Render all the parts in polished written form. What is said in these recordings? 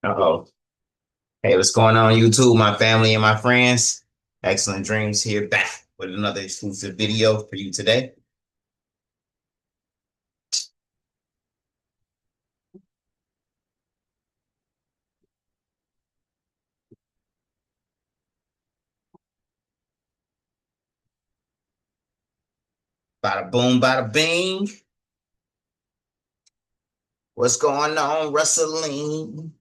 Uh-oh. Hey, what's going on, YouTube, my family and my friends? Excellent Dreams here, back with another exclusive video for you today. Bada boom, bada bing. What's going on, wrestling?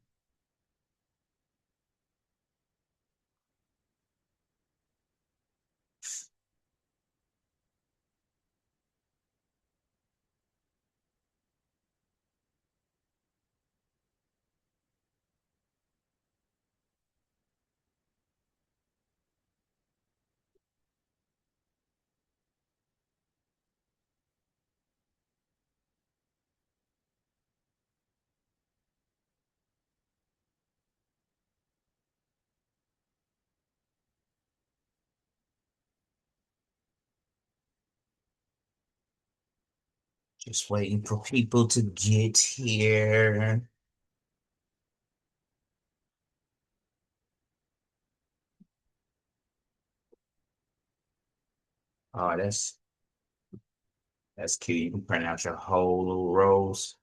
Just waiting for people to get here. Oh, that's cute. You can print out your whole little rows.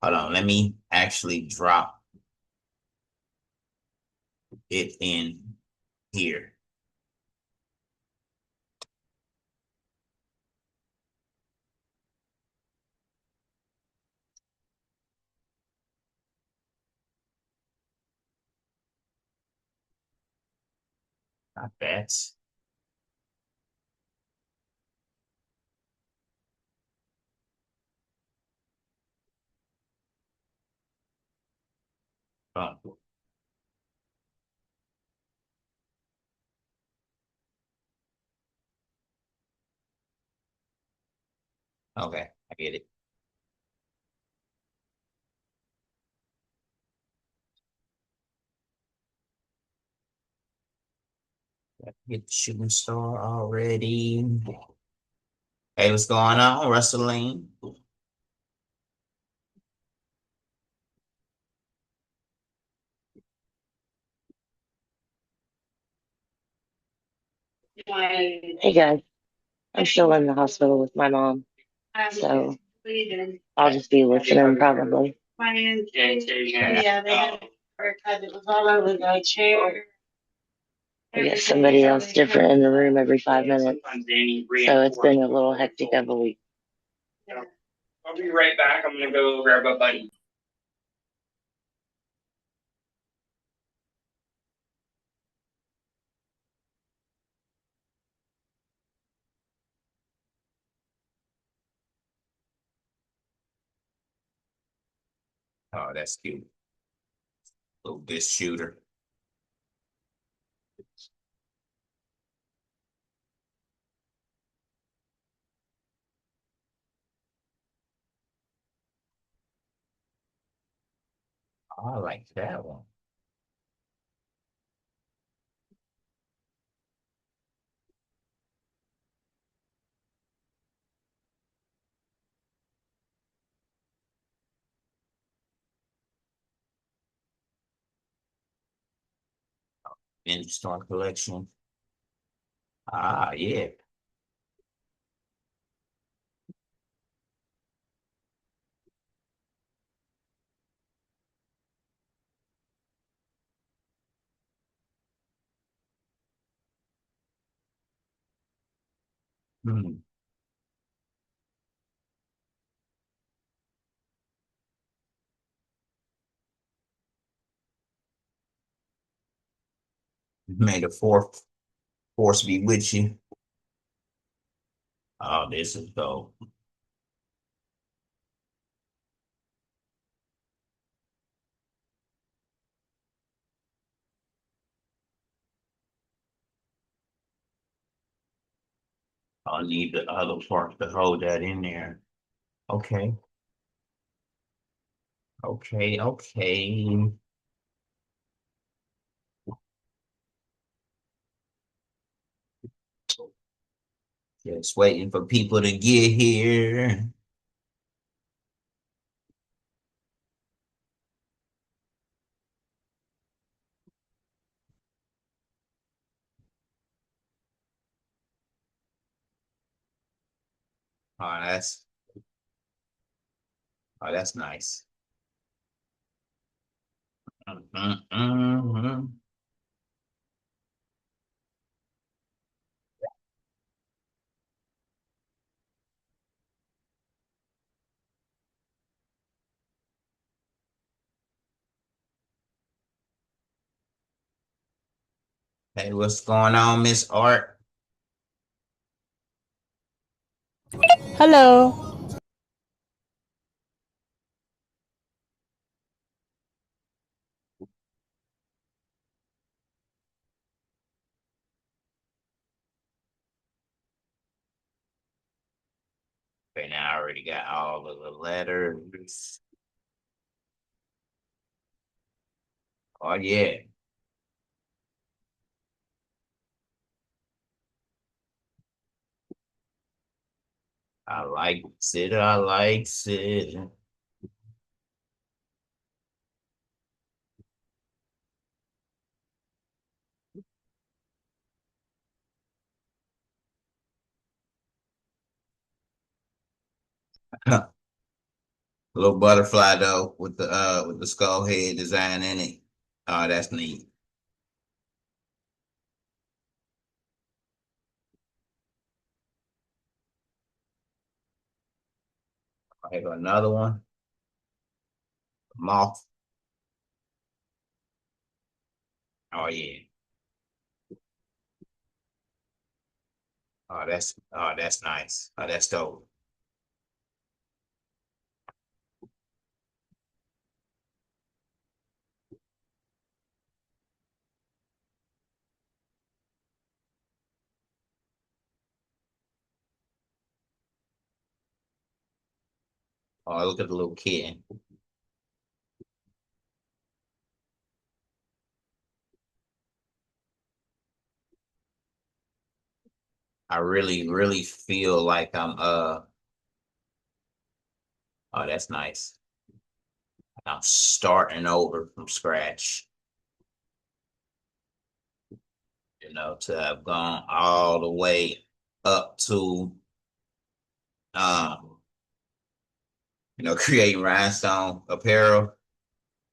Hold on, let me actually drop it in here. Not bad. Oh, okay, I get it. Get the shooting star already. Hey, what's going on, wrestling? Hey guys, I'm still in the hospital with my mom, so I'll just be listening probably. Yeah. I guess somebody else different in the room every 5 minutes, so it's been a little hectic of a week. I'll be right back. I'm gonna go grab a buddy. Oh, that's cute. Little disc shooter. Oh, I like that one. Vintage Star Collection. Ah, yeah. Hmm. May the fourth force be with you. Oh, this is dope. I'll need the other part to hold that in there. Okay, okay. Just waiting for people to get here. Oh, that's nice. Mm-hmm. Hey, what's going on, Miss Art? Hello. Okay, now I already got all of the letters. Oh yeah, I like it. I like it. Little butterfly though with the skull head design in it. Oh, that's neat. I got another one. Moth. Oh yeah. Oh that's nice. Oh, that's dope. Oh, look at the little kid. I really, really feel like oh that's nice. I'm starting over from scratch, to have gone all the way up to um, creating rhinestone apparel.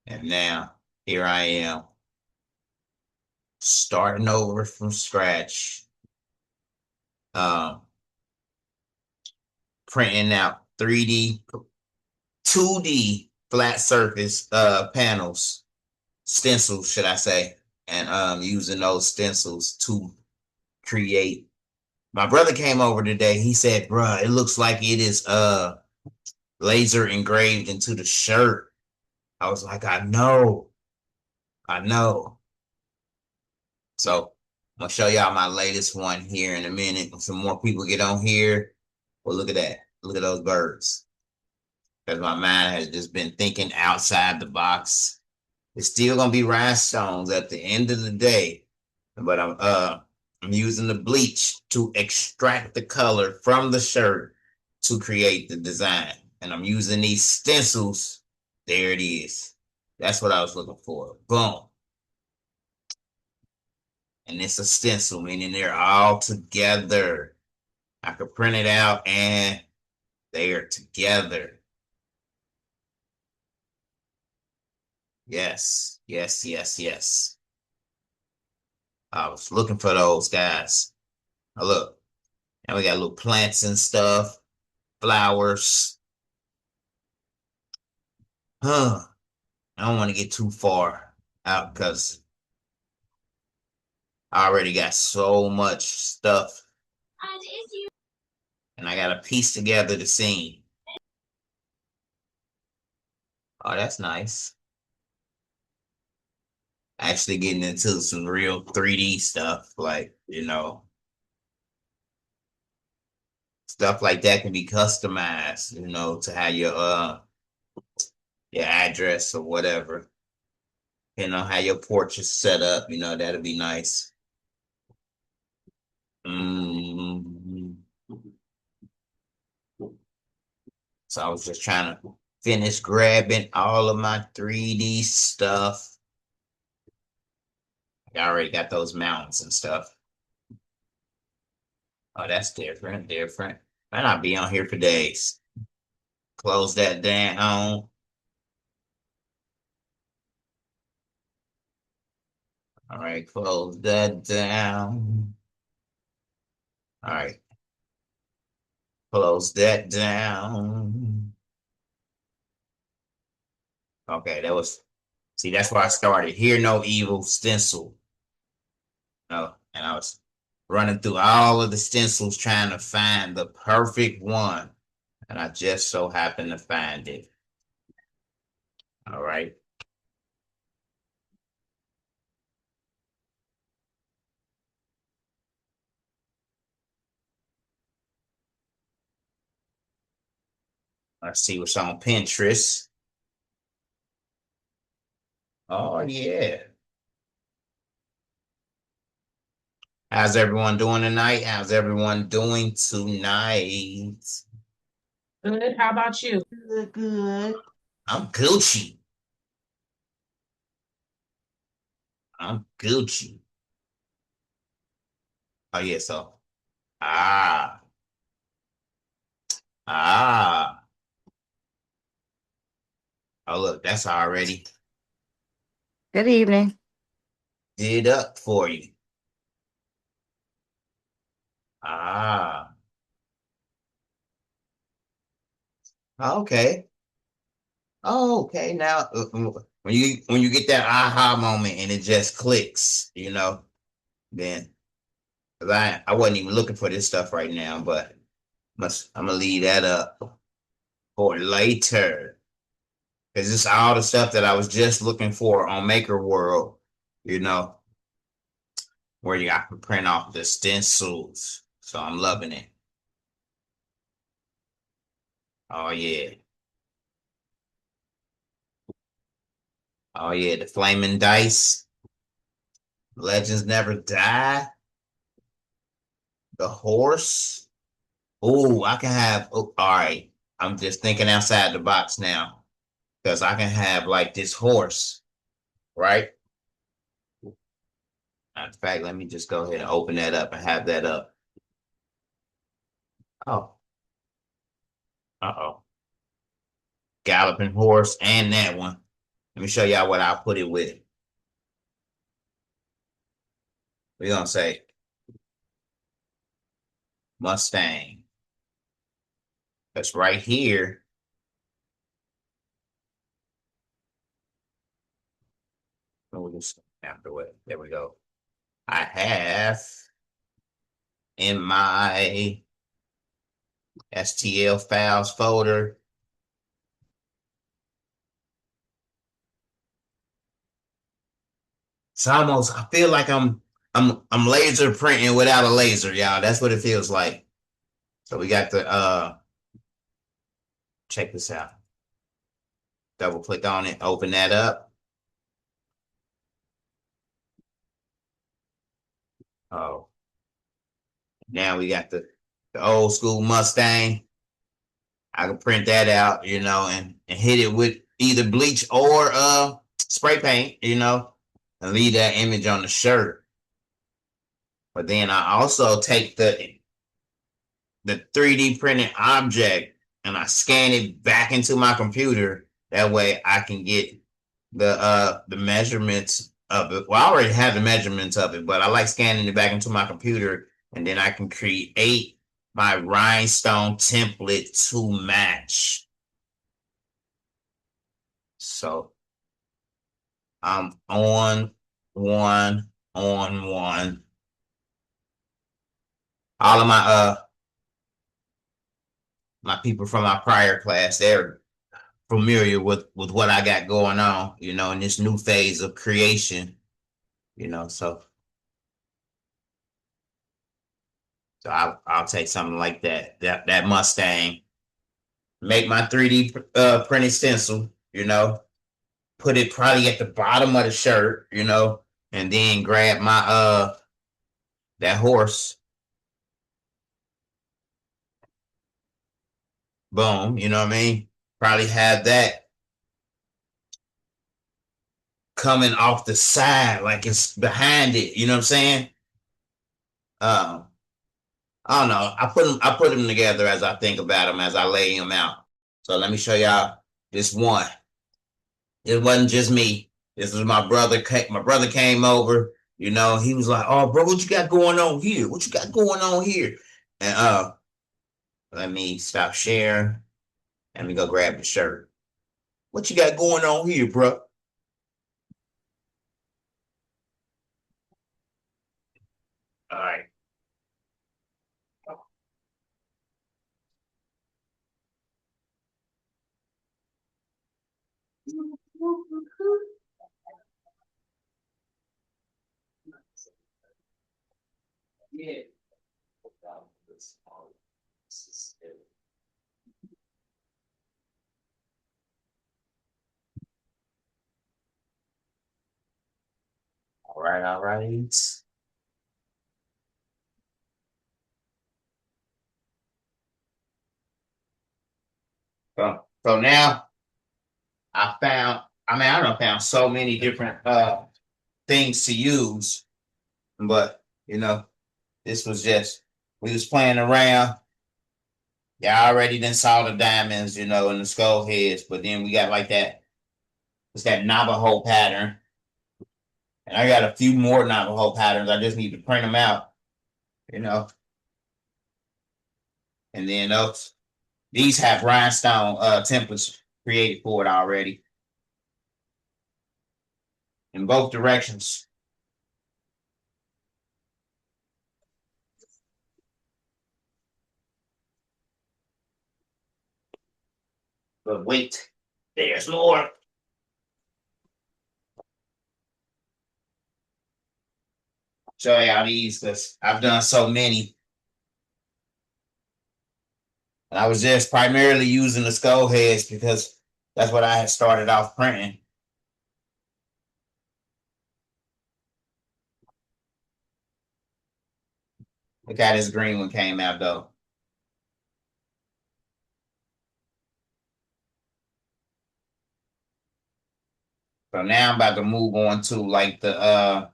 And now here I am starting over from scratch, um, printing out 3D, 2D flat surface panels, stencils, should I say, and using those stencils to create. My brother came over today. He said, "Bruh, it looks like it is laser engraved into the shirt." I was like, I know. So I'm gonna show y'all my latest one here in a minute. When some more people get on here. Well, look at that. Look at those birds. Because my mind has just been thinking outside the box. It's still gonna be rhinestones at the end of the day, but I'm using the bleach to extract the color from the shirt to create the design, and I'm using these stencils. There it is. That's what I was looking for. Boom. And it's a stencil, meaning they're all together. I could print it out and they are together. Yes, yes, yes, yes. I was looking for those guys. Now look, and we got little plants and stuff, flowers. Huh. I don't want to get too far out because I already got so much stuff and I got to piece together the scene. Oh, that's nice. Actually getting into some real 3D stuff, like, stuff like that can be customized, to have your address or whatever. How your porch is set up, that'll be nice. Mm. So I was just trying to finish grabbing all of my 3D stuff. I already got those mountains and stuff. Oh, that's different, different. And I'll be on here for days. Close that down. All right, close that down. All right, close that down. Okay, that was, see, that's where I started. Hear no evil stencil. No, and I was running through all of the stencils trying to find the perfect one. And I just so happened to find it. All right. Let's see what's on Pinterest. Oh, yeah. How's everyone doing tonight? How's everyone doing tonight? Good. How about you? Good, good. I'm Gucci. I'm Gucci. Oh, yeah. So, ah, ah. Oh, look, that's already Good evening. did up for you. Ah, okay. Oh, okay. Now, when you get that aha moment and it just clicks, then 'cause I wasn't even looking for this stuff right now, but I'm gonna leave that up for later because it's all the stuff that I was just looking for on Maker World, you know, where you got to print off the stencils. So I'm loving it. Oh yeah. Oh yeah, the flaming dice. Legends never die. The horse. Oh, I can have. Oh, all right. I'm just thinking outside the box now because I can have like this horse, right? In fact, let me just go ahead and open that up and have that up. Oh, uh-oh. Galloping horse and that one. Let me show y'all what I'll put it with. We're gonna say Mustang. That's right here. We'll just afterward. There we go. I have in my STL files folder. It's almost, I feel like I'm laser printing without a laser, y'all. That's what it feels like. So we got the check this out. Double click on it, open that up. Oh, now we got the old school Mustang. I can print that out, and hit it with either bleach or spray paint, and leave that image on the shirt. But then I also take the 3D printed object and I scan it back into my computer. That way I can get the measurements of it. Well, I already have the measurements of it, but I like scanning it back into my computer, and then I can create my rhinestone template to match. So I'm on one. All of my people from my prior class, they're familiar with what I got going on, in this new phase of creation, so I'll take something like that Mustang, make my 3D printed stencil, put it probably at the bottom of the shirt, and then grab my that horse. Boom, you know what I mean? Probably have that coming off the side like it's behind it, you know what I'm saying? Um, I don't know. I put them together as I think about them, as I lay them out. So let me show y'all this one. It wasn't just me. This was my brother. My brother came over. You know, he was like, "Oh, bro, what you got going on here? What you got going on here?" And let me stop sharing. Let me go grab the shirt. What you got going on here, bro? All right. Yeah. All right, all right. So now I don't found so many different things to use, but you know, this was just we was playing around. Yeah, I already then saw the diamonds, you know, and the skull heads, but then we got like that. It's that Navajo pattern, and I got a few more Navajo patterns. I just need to print them out, you know, and then these have rhinestone templates created for it already in both directions. But wait, there's more. Show y'all these because I've done so many. And I was just primarily using the skull heads because that's what I had started off printing. Look how this green one came out though. So now I'm about to move on to like the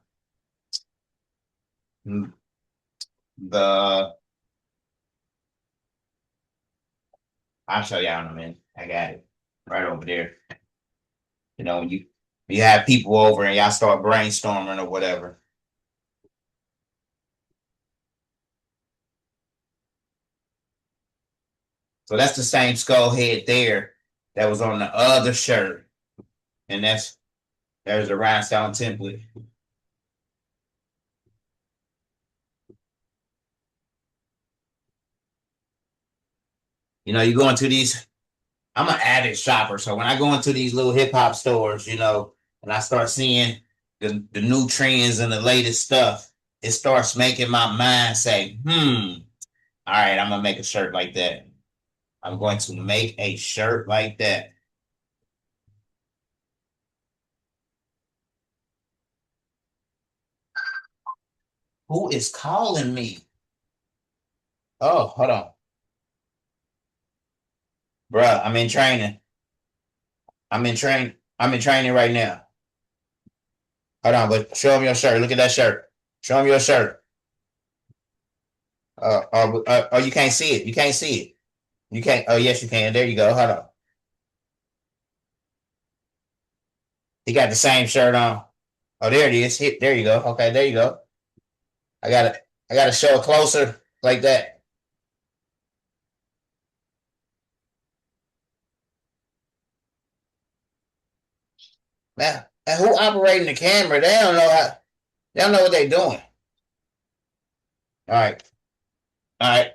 I'll show y'all in a minute. I got it right over there. You know, you have people over and y'all start brainstorming or whatever. So that's the same skull head there that was on the other shirt. And there's a rhinestone template. You know, you go into these, I'm an avid shopper. So when I go into these little hip hop stores, you know, and I start seeing the new trends and the latest stuff, it starts making my mind say, all right, I'm gonna make a shirt like that. I'm going to make a shirt like that. Who is calling me? Oh, hold on. Bruh, I'm in training. I'm in training right now. Hold on, but show him your shirt. Look at that shirt. Show him your shirt. Oh, you can't see it. You can't see it. You can't. Oh, yes, you can. There you go. Hold on. He got the same shirt on. Oh, there it is. There you go. Okay, there you go. I gotta show it closer like that. Man, and who operating the camera? They don't know how. They don't know what they're doing. All right. All right.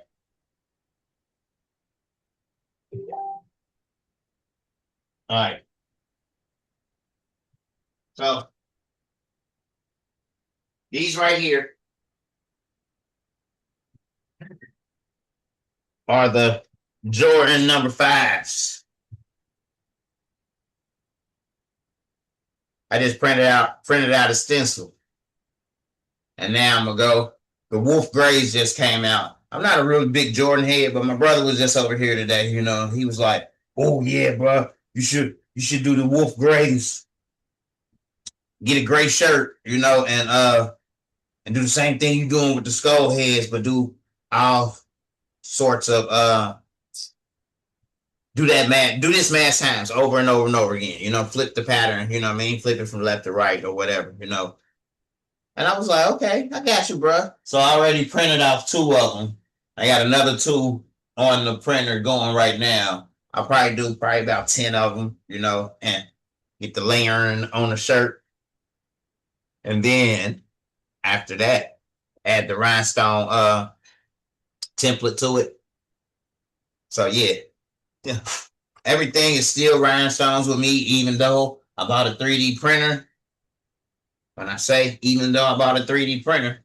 All right. So these right here are the Jordan number 5s. I just printed out a stencil. And now I'm gonna go. The Wolf Grays just came out. I'm not a really big Jordan head, but my brother was just over here today. You know, he was like, "Oh yeah, bro, you should do the Wolf Grays. Get a gray shirt, you know, and do the same thing you're doing with the skull heads, but do all sorts of do this mass times over and over and over again, you know, flip the pattern, you know what I mean? Flip it from left to right or whatever, you know. And I was like, okay, I got you, bro. So I already printed off 2 of them. I got another 2 on the printer going right now. I'll probably do about 10 of them, you know, and get the layering on the shirt. And then after that, add the rhinestone template to it. So yeah. Everything is still rhinestones with me, even though I bought a 3D printer. When I say even though I bought a 3D printer,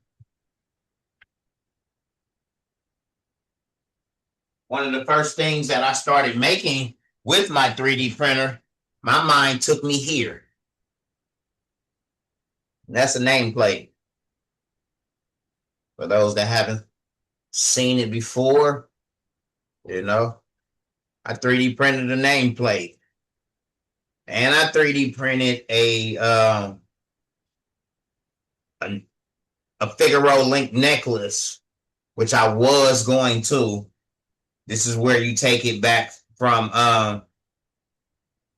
one of the first things that I started making with my 3D printer, my mind took me here. That's a nameplate. For those that haven't seen it before, you know, I 3D printed a nameplate. And I 3D printed a Figaro link necklace, which I was going to. This is where you take it back from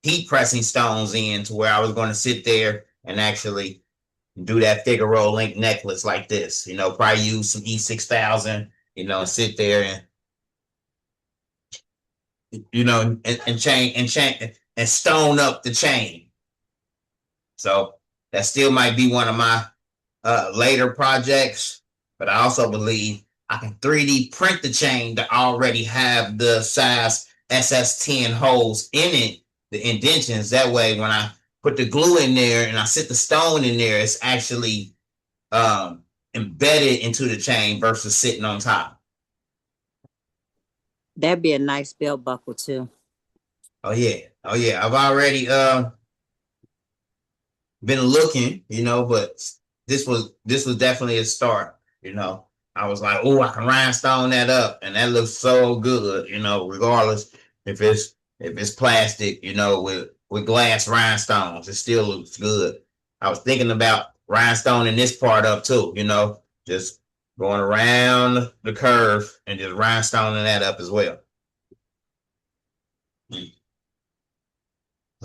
heat pressing stones in to where I was going to sit there and actually do that Figaro link necklace like this. You know, probably use some E6000, you know, and sit there and, you know, and chain and stone up the chain. So that still might be one of my later projects, but I also believe I can 3D print the chain to already have the size SS10 holes in it, the indentions. That way, when I put the glue in there and I sit the stone in there, it's actually embedded into the chain versus sitting on top. That'd be a nice belt buckle too. Oh yeah. I've already been looking, you know, but this was definitely a start, you know. I was like, oh, I can rhinestone that up, and that looks so good, you know, regardless if it's plastic, you know, with glass rhinestones, it still looks good. I was thinking about rhinestoning this part up too, you know, just going around the curve and just rhinestoning that up as well.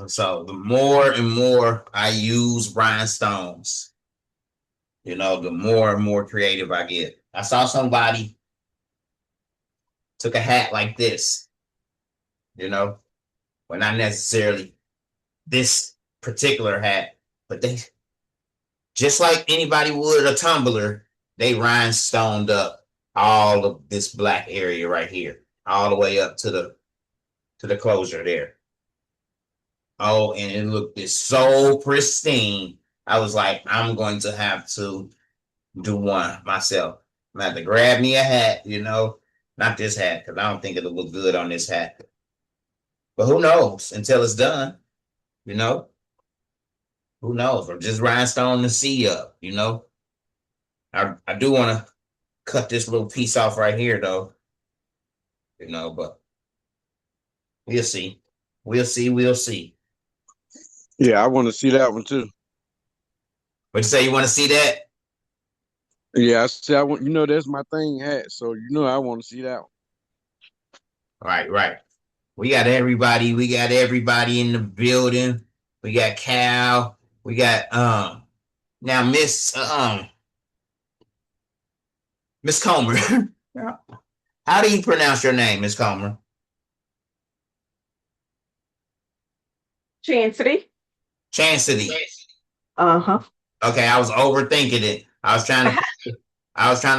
So the more and more I use rhinestones, you know, the more and more creative I get. I saw somebody took a hat like this, you know, well, not necessarily this particular hat, but they, just like anybody would a tumbler, they rhinestoned up all of this black area right here, all the way up to the closure there. Oh, and it looked so pristine. I was like, I'm going to have to do one myself. I'm gonna have to grab me a hat, you know, not this hat, because I don't think it'll look good on this hat. But who knows until it's done, you know? Who knows? Or just rhinestone the C up, you know? I do want to cut this little piece off right here, though, you know, but we'll see. We'll see. Yeah, I want to see that one too. What you say? You want to see that? Yeah, I see. I want, you know, that's my thing hat. So you know, I want to see that one. Right. We got everybody. We got everybody in the building. We got Cal. We got now Miss Comer. How do you pronounce your name, Miss Comer? Chancity. Chancity. Uh-huh. Okay, I was overthinking it. I was trying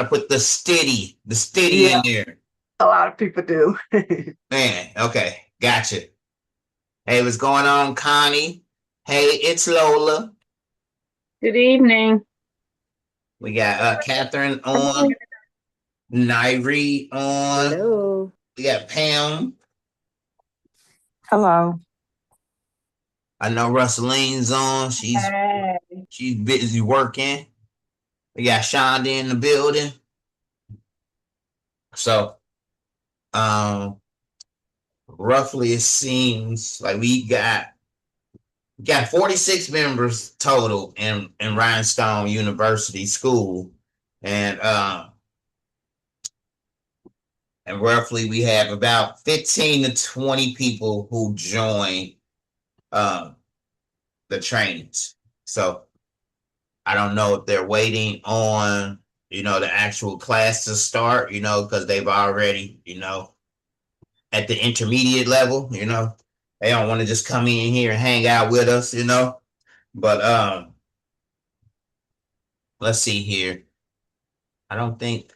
to put the steady in there. A lot of people do. Man, okay, gotcha. Hey, what's going on, Connie? Hey, it's Lola. Good evening. We got Catherine on, Nairi on. Hello. We got Pam. Hello. I know Russeline's on. She's busy working. We got Shonda in the building. So, roughly it seems like we got 46 members total in Rhinestone University School, and and roughly we have about 15 to 20 people who join the trainings. So I don't know if they're waiting on, the actual class to start, because they've already, at the intermediate level, they don't want to just come in here and hang out with us, but let's see here. I don't think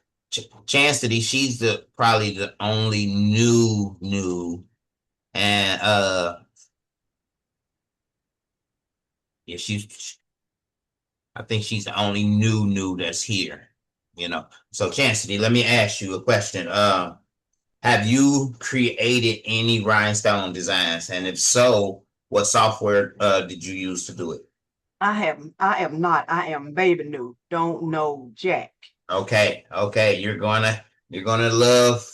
Chastity, she's probably the only new, and yeah, I think she's the only new that's here, So Chastity, let me ask you a question. Have you created any rhinestone designs? And if so, what software did you use to do it? I am not. I am baby new. Don't know Jack. Okay. You're gonna love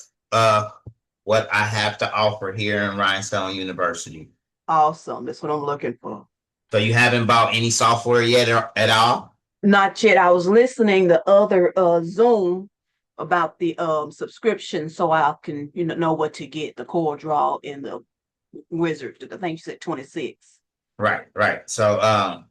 what I have to offer here in Rhinestone University. Awesome. That's what I'm looking for. So you haven't bought any software yet at all? Not yet. I was listening the other Zoom about the subscription so I can know what to get, the CorelDRAW and the Wizard. I think you said 26. Right. So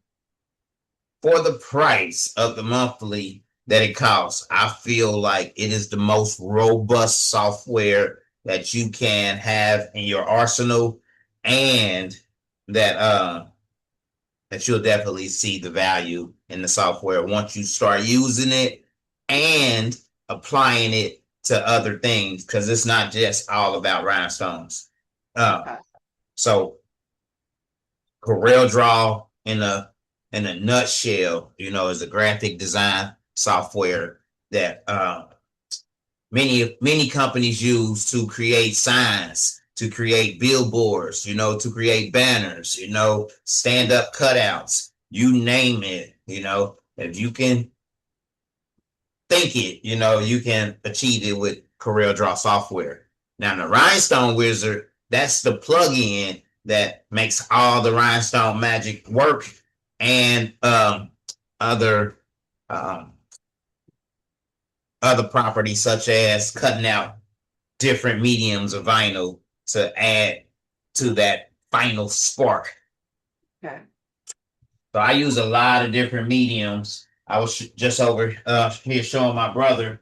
for the price of the monthly that it costs, I feel like it is the most robust software that you can have in your arsenal, and that you'll definitely see the value in the software once you start using it and applying it to other things, because it's not just all about rhinestones. So CorelDRAW in a nutshell, is a graphic design software that many companies use to create signs, to create billboards, to create banners, stand-up cutouts, you name it, if you can think it, you can achieve it with CorelDRAW software. Now, the Rhinestone Wizard, that's the plug-in that makes all the rhinestone magic work, and other properties such as cutting out different mediums of vinyl to add to that final spark. Okay. So I use a lot of different mediums. I was just over here showing my brother.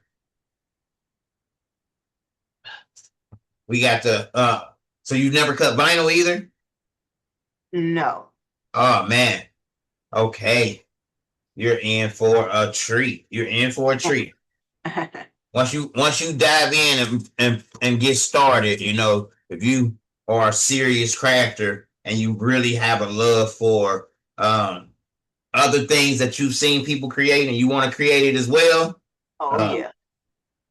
We got the so you never cut vinyl either? No. Oh man. Okay. You're in for a treat. Once you dive in and get started, if you are a serious crafter and you really have a love for other things that you've seen people create and you want to create it as well. Yeah.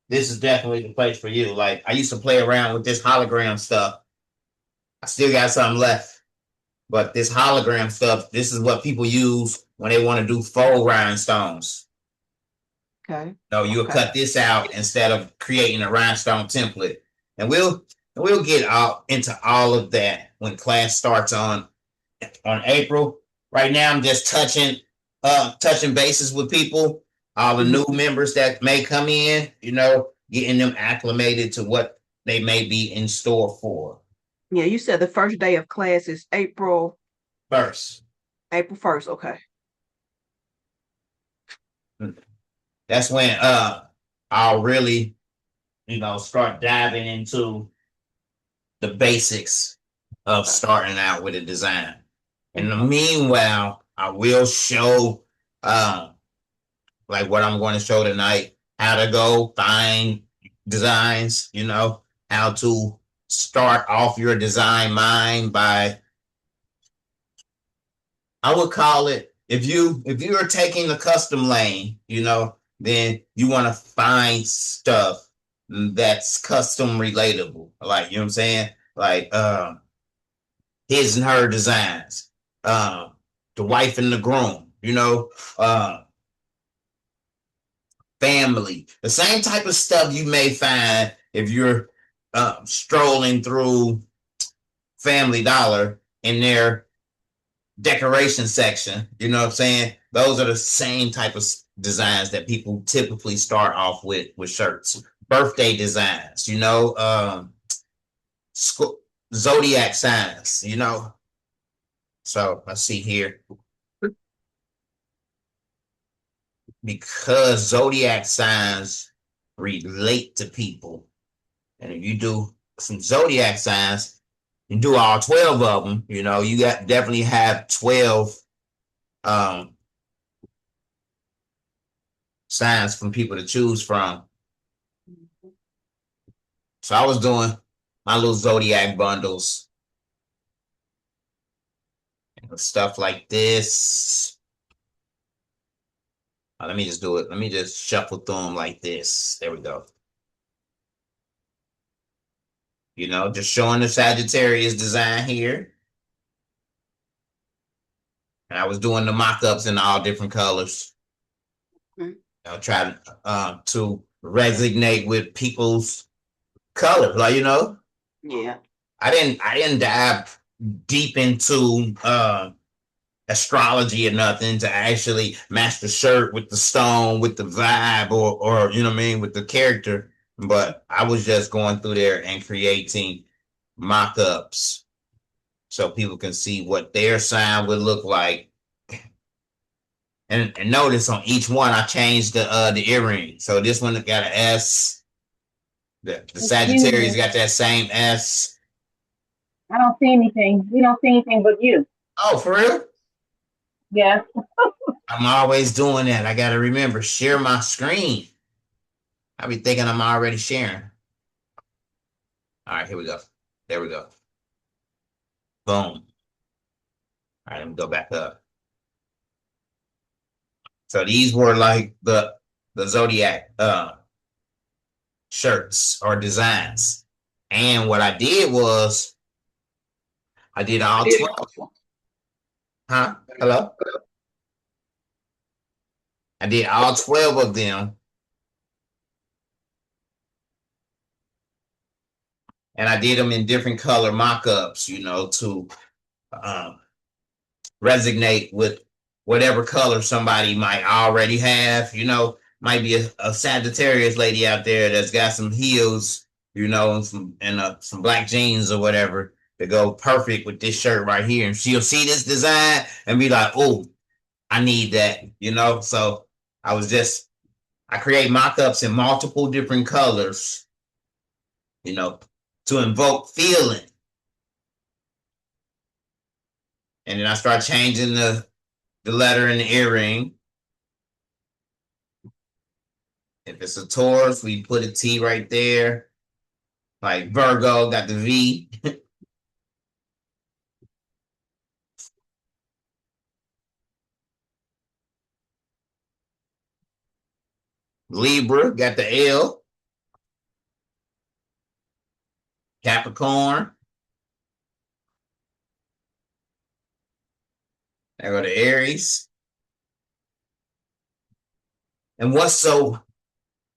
This is definitely the place for you. Like, I used to play around with this hologram stuff. I still got something left. But this hologram stuff, this is what people use when they want to do faux rhinestones. Okay. No, you'll cut this out instead of creating a rhinestone template. And we'll get into all of that when class starts on April. Right now, I'm just touching bases with people, all the new members that may come in, getting them acclimated to what they may be in store for. Yeah, you said the first day of class is April 1st. April 1st, okay. That's when I'll really, start diving into the basics of starting out with a design. In the meanwhile, I will show like what I'm going to show tonight, how to go find designs, how to start off your design mind by, I would call it, if you are taking the custom lane, then you want to find stuff that's custom relatable. Like, you know what I'm saying? Like his and her designs, the wife and the groom, family, the same type of stuff you may find if you're strolling through Family Dollar in their decoration section. You know what I'm saying? Those are the same type of designs that people typically start off with shirts. birthday designs, zodiac signs, So let's see here. Because zodiac signs relate to people. And if you do some zodiac signs, you do all 12 of them, you definitely have 12 signs from people to choose from. So I was doing my little zodiac bundles and stuff like this. Let me just do it. Let me just shuffle through them like this. There we go. Just showing the Sagittarius design here. And I was doing the mock-ups in all different colors. Try to resonate with people's colors, Yeah. I didn't dive deep into astrology or nothing to actually match the shirt with the stone, with the vibe, or with the character. But I was just going through there and creating mock-ups so people can see what their sign would look like. And notice on each one I changed the earring. So this one got an S. The Sagittarius got that same S. I don't see anything. We don't see anything but you. Oh, for real? Yeah. I'm always doing that. I got to remember, share my screen. I be thinking I'm already sharing. All right, here we go. There we go. Boom. All right, let me go back up. So these were like the Zodiac shirts or designs. And what I did was I did all 12. Huh? Hello? I did all 12 of them. And I did them in different color mock-ups, to resonate with whatever color somebody might already have. Might be a Sagittarius lady out there that's got some heels, and some black jeans or whatever to go perfect with this shirt right here. And she'll see this design and be like, oh, I need that, So I create mock-ups in multiple different colors, to invoke feeling. And then I start changing the letter in the earring. If it's a Taurus, we put a T right there. Like Virgo got the V. Libra got the L. Capricorn. There go the Aries. And what's so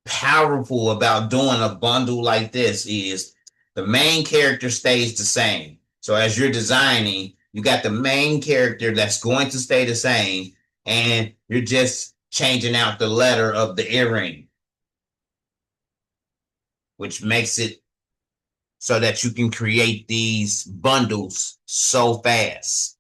powerful about doing a bundle like this is the main character stays the same. So as you're designing, you got the main character that's going to stay the same, and you're just changing out the letter of the earring, which makes it so that you can create these bundles so fast.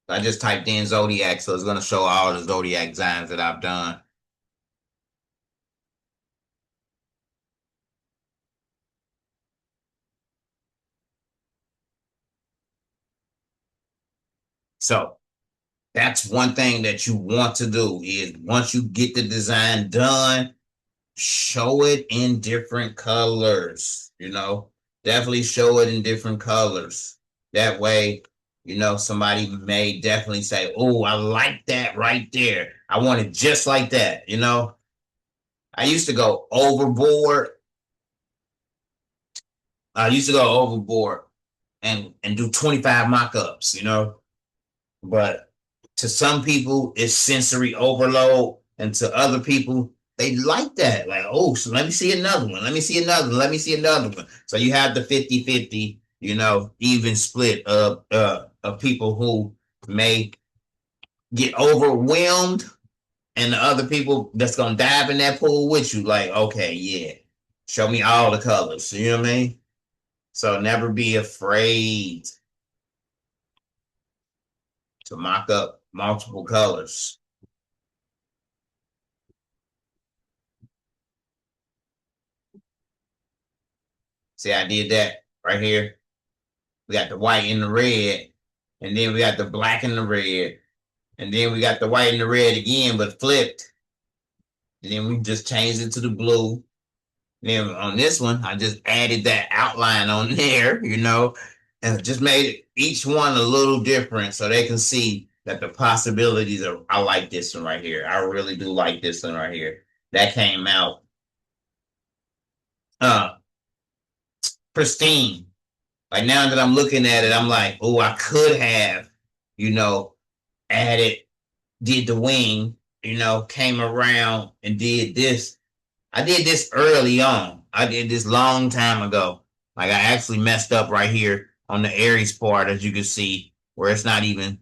I just typed in Zodiac, so it's going to show all the Zodiac designs that I've done. So that's one thing that you want to do is once you get the design done, show it in different colors, definitely show it in different colors. That way, somebody may definitely say, oh, I like that right there. I want it just like that, I used to go overboard. And do 25 mock-ups, But to some people, it's sensory overload. And to other people, they like that. Like, oh, so let me see another one. Let me see another one. Let me see another one. So you have the 50-50, even split of people who may get overwhelmed and the other people that's gonna dive in that pool with you, like, okay, yeah, show me all the colors. You know what I mean? So never be afraid to mock up multiple colors. See, I did that right here. We got the white and the red, and then we got the black and the red, and then we got the white and the red again, but flipped. And then we just changed it to the blue. Then on this one, I just added that outline on there, and just made each one a little different so they can see that the possibilities are. I like this one right here. I really do like this one right here. That came out pristine. Like now that I'm looking at it, I'm like, oh, I could have, added, did the wing, came around and did this. I did this early on. I did this long time ago. Like I actually messed up right here on the Aries part, as you can see, where it's not even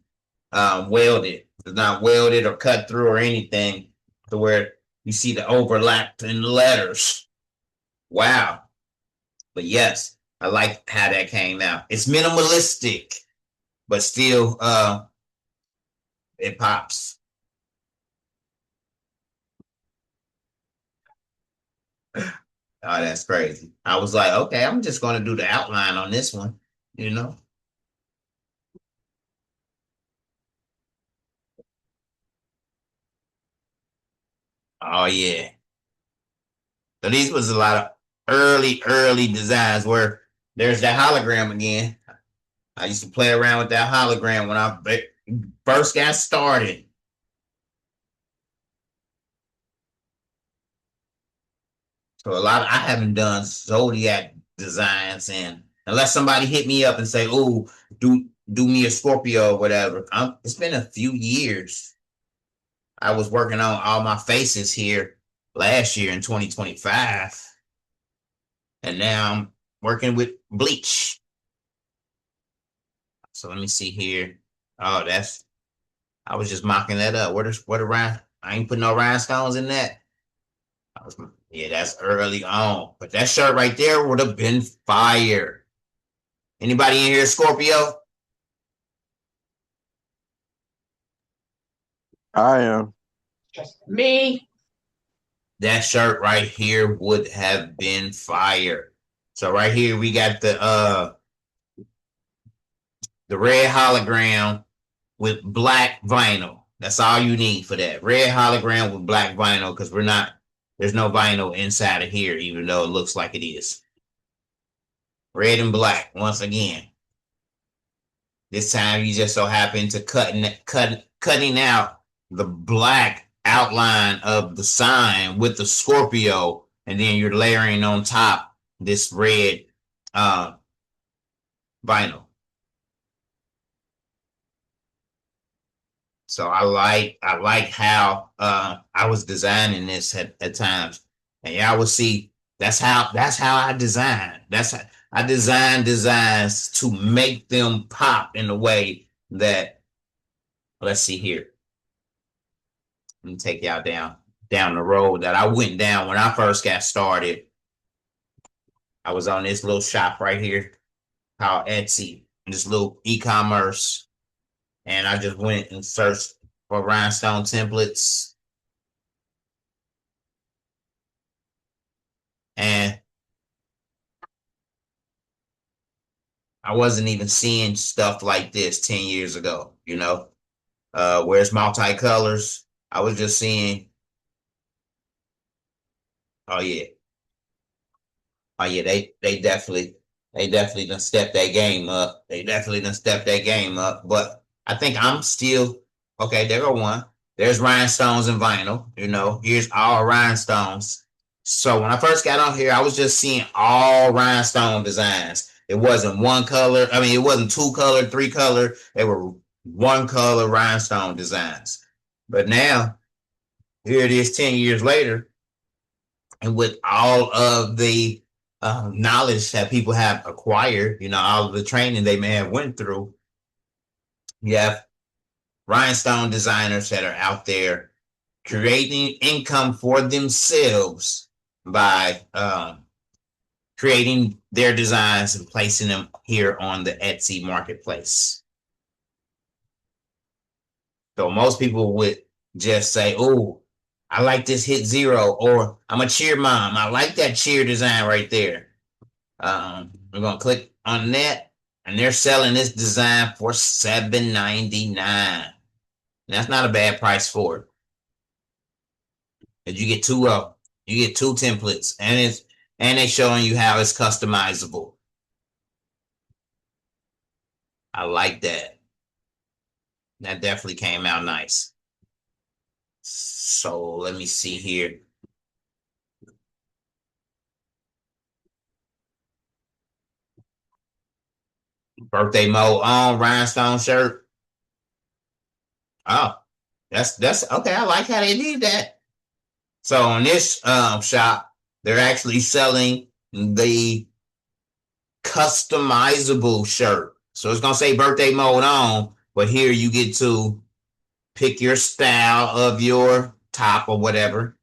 welded. It's not welded or cut through or anything to where you see the overlap in the letters. Wow. But yes, I like how that came out. It's minimalistic, but still it pops. Oh, that's crazy. I was like, okay, I'm just going to do the outline on this one, Oh, yeah. So these was a lot of early designs where there's that hologram again. I used to play around with that hologram when I first got started. So I haven't done zodiac designs, and unless somebody hit me up and say, "Oh, do me a Scorpio or whatever," it's been a few years. I was working on all my faces here last year in 2025, and now I'm working with bleach. So let me see here. Oh, I was just mocking that up. What around? I ain't putting no rhinestones in that. Yeah, that's early on. But that shirt right there would have been fire. Anybody in here Scorpio? I am. Me. That shirt right here would have been fire. So right here we got the red hologram with black vinyl. That's all you need for that. Red hologram with black vinyl, because there's no vinyl inside of here, even though it looks like it is. Red and black, once again. This time you just so happen to cutting out the black outline of the sign with the Scorpio, and then you're layering on top this red vinyl. So I like how I was designing this at times, and y'all will see that's how I design. I design designs to make them pop in a way that, let's see here. Let me take y'all down the road that I went down when I first got started. I was on this little shop right here called Etsy, this little e-commerce. And I just went and searched for rhinestone templates. And I wasn't even seeing stuff like this 10 years ago, where it's multicolors. I was just seeing, oh yeah, they definitely done stepped that game up. But I think I'm still okay. There go one. There's rhinestones and vinyl. Here's all rhinestones. So when I first got on here, I was just seeing all rhinestone designs. It wasn't one color. I mean, it wasn't 2 color, 3 color. They were 1 color rhinestone designs. But now, here it is 10 years later. And with all of the knowledge that people have acquired, all of the training they may have went through, you have rhinestone designers that are out there creating income for themselves by creating their designs and placing them here on the Etsy marketplace. So most people would just say, oh, I like this hit zero, or I'm a cheer mom. I like that cheer design right there. We're going to click on that, and they're selling this design for $7.99. That's not a bad price for it. And you get two of them. You get two templates, and they're showing you how it's customizable. I like that. That definitely came out nice. So let me see here. Birthday mode on, rhinestone shirt. Oh, that's okay. I like how they did that. So on this shop, they're actually selling the customizable shirt. So it's gonna say birthday mode on, but here you get to pick your style of your top or whatever,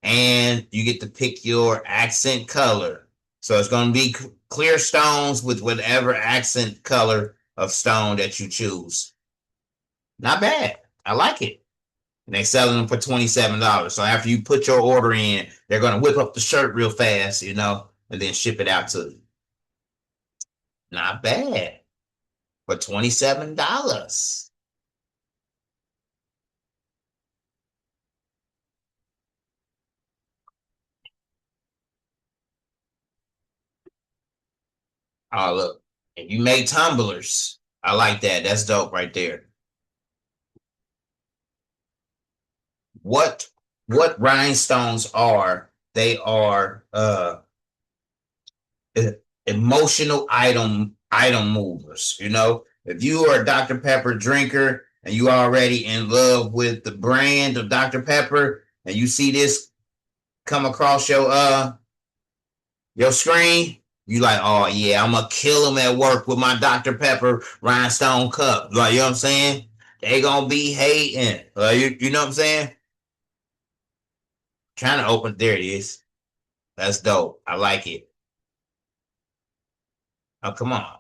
and you get to pick your accent color. So it's gonna be clear stones with whatever accent color of stone that you choose. Not bad. I like it. And they're selling them for $27. So after you put your order in, they're gonna whip up the shirt real fast, and then ship it out to you. Not bad for $27. Oh, look. If you make tumblers, I like that. That's dope right there. What rhinestones are, they are emotional item movers. If you are a Dr. Pepper drinker and you already in love with the brand of Dr. Pepper, and you see this come across your screen, you like, oh yeah, I'm gonna kill them at work with my Dr. Pepper rhinestone cup. Like, you know what I'm saying? They gonna be hating. You know what I'm saying? Trying to open. There it is. That's dope. I like it. Oh, come on.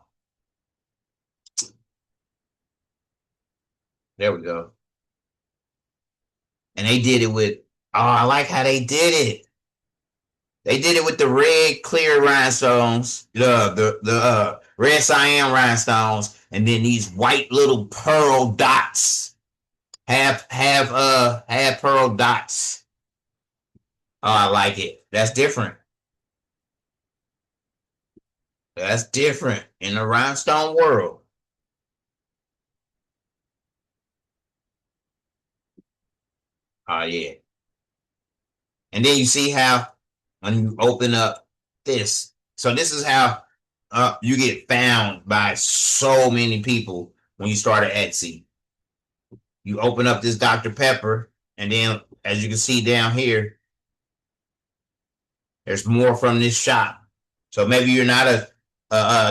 There we go. And they did it with. Oh, I like how they did it. They did it with the red clear rhinestones, the red SIAM rhinestones, and then these white little pearl dots. Have pearl dots. Oh, I like it. That's different. That's different in the rhinestone world. Oh yeah. And then you see how when you open up this. So this is how you get found by so many people when you start at Etsy. You open up this Dr. Pepper, and then as you can see down here, there's more from this shop. So maybe you're not a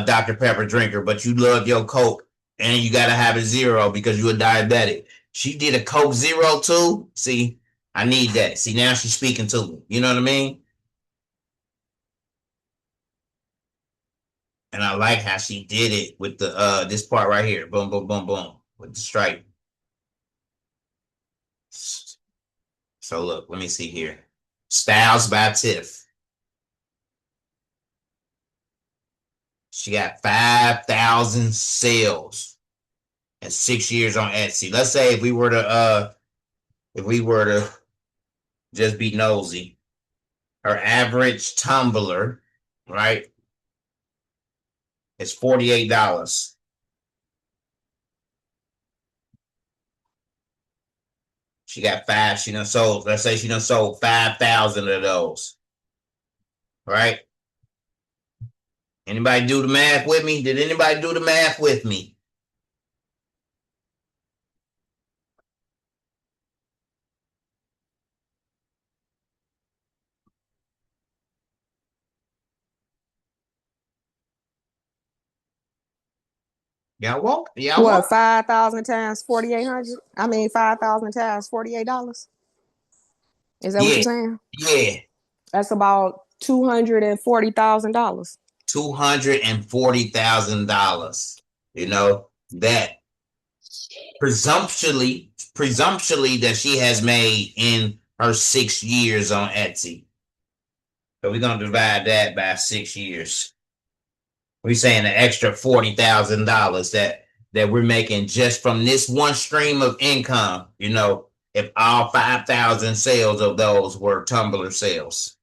Dr. Pepper drinker, but you love your Coke, and you got to have a zero because you're a diabetic. She did a Coke Zero too. See, I need that. See, now she's speaking to me. You know what I mean? And I like how she did it with the this part right here. Boom, boom, boom, boom. With the stripe. So look, let me see here. Styles by Tiff. She got 5,000 sales and 6 years on Etsy. Let's say if we were to just be nosy, her average tumbler, right, is $48. She got five. She done sold. Let's say she done sold 5,000 of those, right? Anybody do the math with me? Did anybody do the math with me? Y'all walk. Y'all What, walk. 5,000 times 4,800? I mean 5,000 times $48. Is that what Yeah, you're saying? yeah. That's about $240,000. $240,000. You know, that presumptually that she has made in her 6 years on Etsy. So we're gonna divide that by 6 years. We're saying an extra $40,000 that we're making just from this one stream of income. You know, if all 5,000 sales of those were tumbler sales,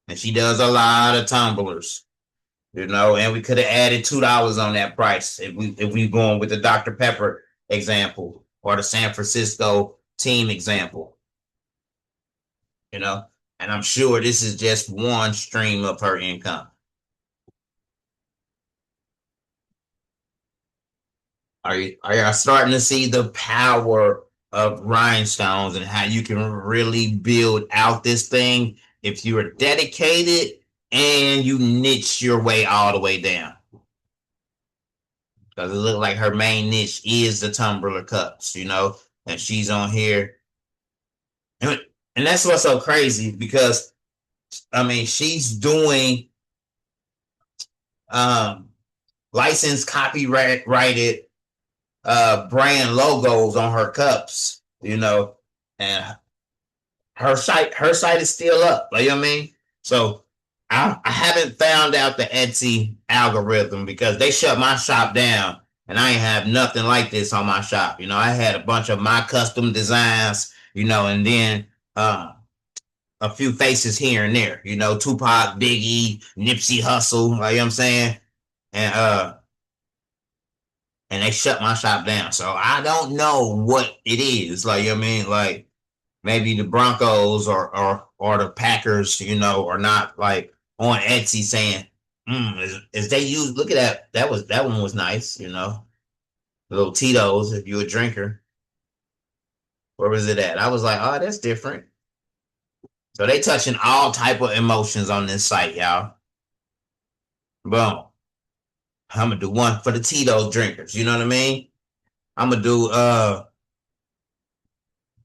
and she does a lot of tumblers. You know, and we could have added $2 on that price if we going with the Dr. Pepper example or the San Francisco team example. You know, and I'm sure this is just one stream of her income. Are y'all starting to see the power of rhinestones and how you can really build out this thing if you are dedicated and you niche your way all the way down? Because it looked like her main niche is the tumbler cups, you know, and she's on here. And that's what's so crazy because, I mean, she's doing licensed, copyrighted brand logos on her cups, you know, and her site is still up. Like, you know what I mean? So I haven't found out the Etsy algorithm because they shut my shop down and I ain't have nothing like this on my shop. You know, I had a bunch of my custom designs, you know, and then a few faces here and there, you know, Tupac, Biggie, Nipsey Hussle, like, you know what I'm saying? And they shut my shop down. So I don't know what it is. Like, you know what I mean? Like maybe the Broncos or the Packers, you know, are not like on Etsy saying, is they use, look at that. That one was nice, you know. Little Tito's if you're a drinker. Where was it at? I was like, oh, that's different. So they touching all type of emotions on this site, y'all. Boom. I'm gonna do one for the Tito's drinkers. You know what I mean? I'm gonna do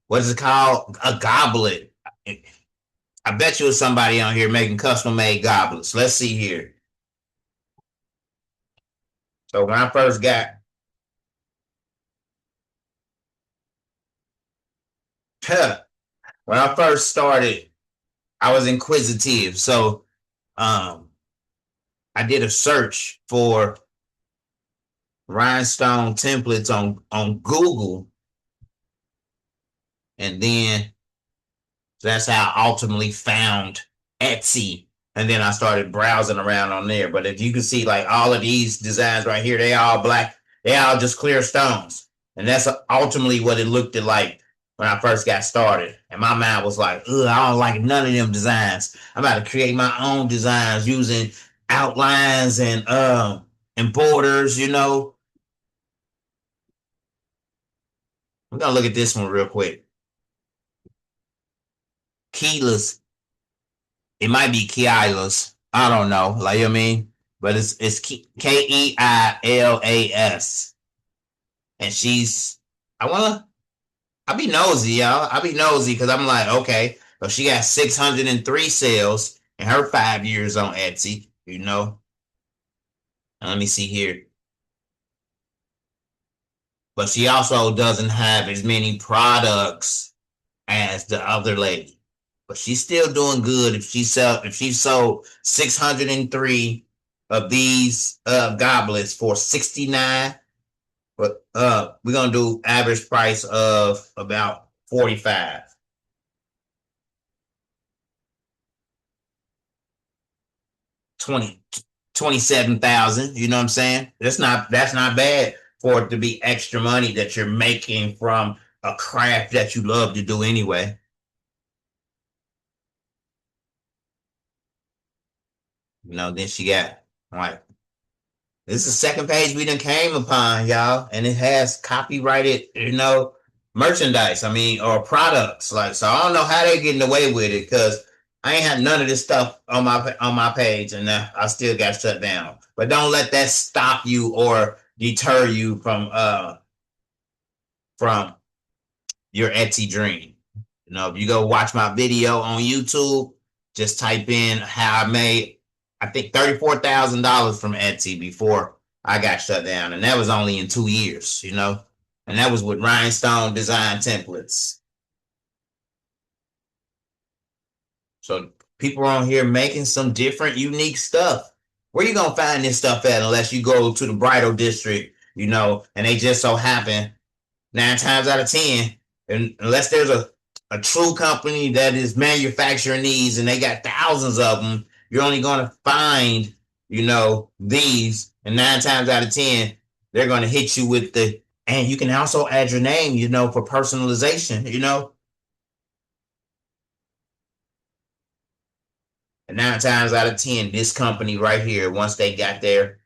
what is it called? A goblet. I bet you it's somebody on here making custom made goblets. Let's see here. So when I first got when I first started, I was inquisitive. So I did a search for rhinestone templates on Google. And then that's how I ultimately found Etsy. And then I started browsing around on there. But if you can see, like all of these designs right here, they all black. They all just clear stones. And that's ultimately what it looked like when I first got started. And my mind was like, ugh, I don't like none of them designs. I'm about to create my own designs using outlines and borders, you know. We're going to look at this one real quick. Keyless. It might be Keilas. I don't know. Like, you know what I mean? But it's Keilas. And she's, I'll be nosy, y'all. I'll be nosy because I'm like, okay, so she got 603 sales in her 5 years on Etsy, you know. And let me see here. But she also doesn't have as many products as the other lady. But she's still doing good if she sold 603 of these goblets for 69. But we're gonna do average price of about 45. 27,000. You know what I'm saying? That's not bad for it to be extra money that you're making from a craft that you love to do anyway. You know, then she got like this is the second page we done came upon, y'all, and it has copyrighted, you know, merchandise. I mean, or products. Like, so I don't know how they're getting away with it because I ain't had none of this stuff on my page, and I still got shut down. But don't let that stop you or deter you from your Etsy dream. You know, if you go watch my video on YouTube, just type in how I made, I think $34,000 from Etsy before I got shut down, and that was only in 2 years. You know, and that was with Rhinestone Design templates. So people on here making some different, unique stuff. Where you gonna find this stuff at unless you go to the bridal district, you know, and they just so happen 9 times out of 10, and unless there's a true company that is manufacturing these and they got thousands of them, you're only gonna find, you know, these, and 9 times out of 10, they're gonna hit you with the, and you can also add your name, you know, for personalization, you know. And 9 times out of 10, this company right here, once they got there,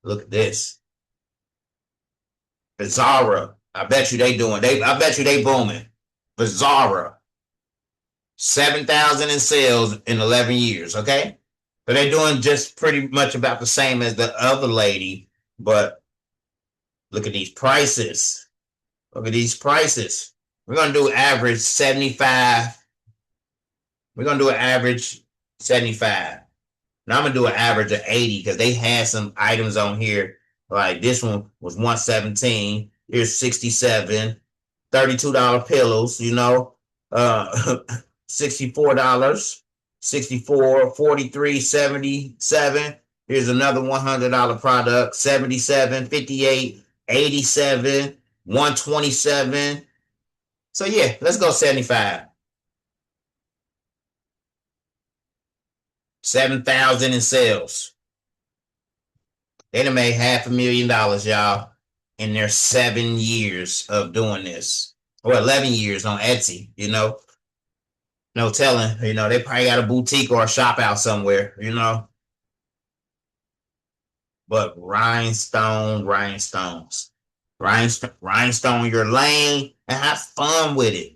look at this. Bizarra. I bet you they booming. Bizarra. 7,000 in sales in 11 years, okay? So they're doing just pretty much about the same as the other lady, but look at these prices. Look at these prices. We're going to do average 75. We're going to do an average 75. Now I'm going to do an average of 80 because they had some items on here. Like this one was 117. Here's 67. $32 pillows, you know. $64. 64, 43, 77. Here's another $100 product. 77, 58, 87, 127. So yeah, let's go 75. 7,000 in sales. They done made $500,000, y'all, in their 7 years of doing this. Or 11 years on Etsy, you know. No telling, you know, they probably got a boutique or a shop out somewhere, you know. But rhinestones. Rhinestone your lane and have fun with it.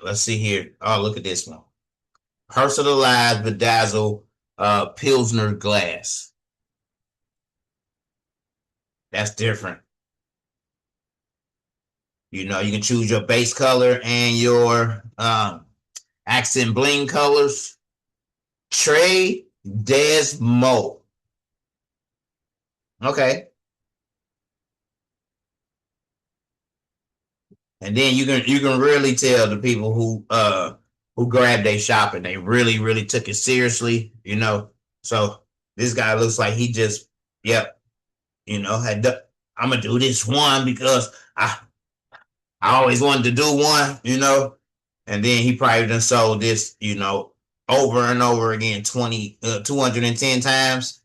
Let's see here. Oh, look at this one. Personalized bedazzle Pilsner glass. That's different. You know, you can choose your base color and your accent bling colors. Trey Desmo. Okay. And then you can really tell the people who grabbed their shopping. They really took it seriously, you know. So this guy looks like he just, yep, you know, I'm gonna do this one because I always wanted to do one, you know. And then he probably done sold this, you know, over and over again 210 times.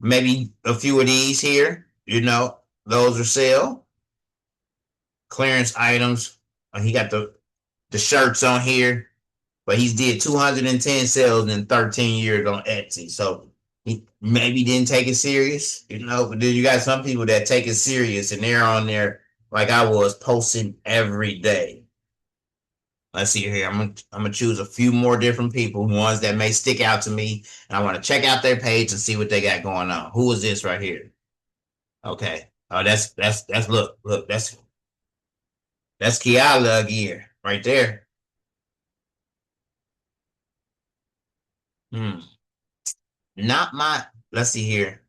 Maybe a few of these here, you know, those are sale. Clearance items. He got the shirts on here, but he's did 210 sales in 13 years on Etsy. So he maybe didn't take it serious, you know, but then you got some people that take it serious and they're on there like I was, posting every day. Let's see here. I'm gonna choose a few more different people, ones that may stick out to me, and I want to check out their page and see what they got going on. Who is this right here? Okay. Oh, that's look, that's Kiala gear right there. Not my. Let's see here.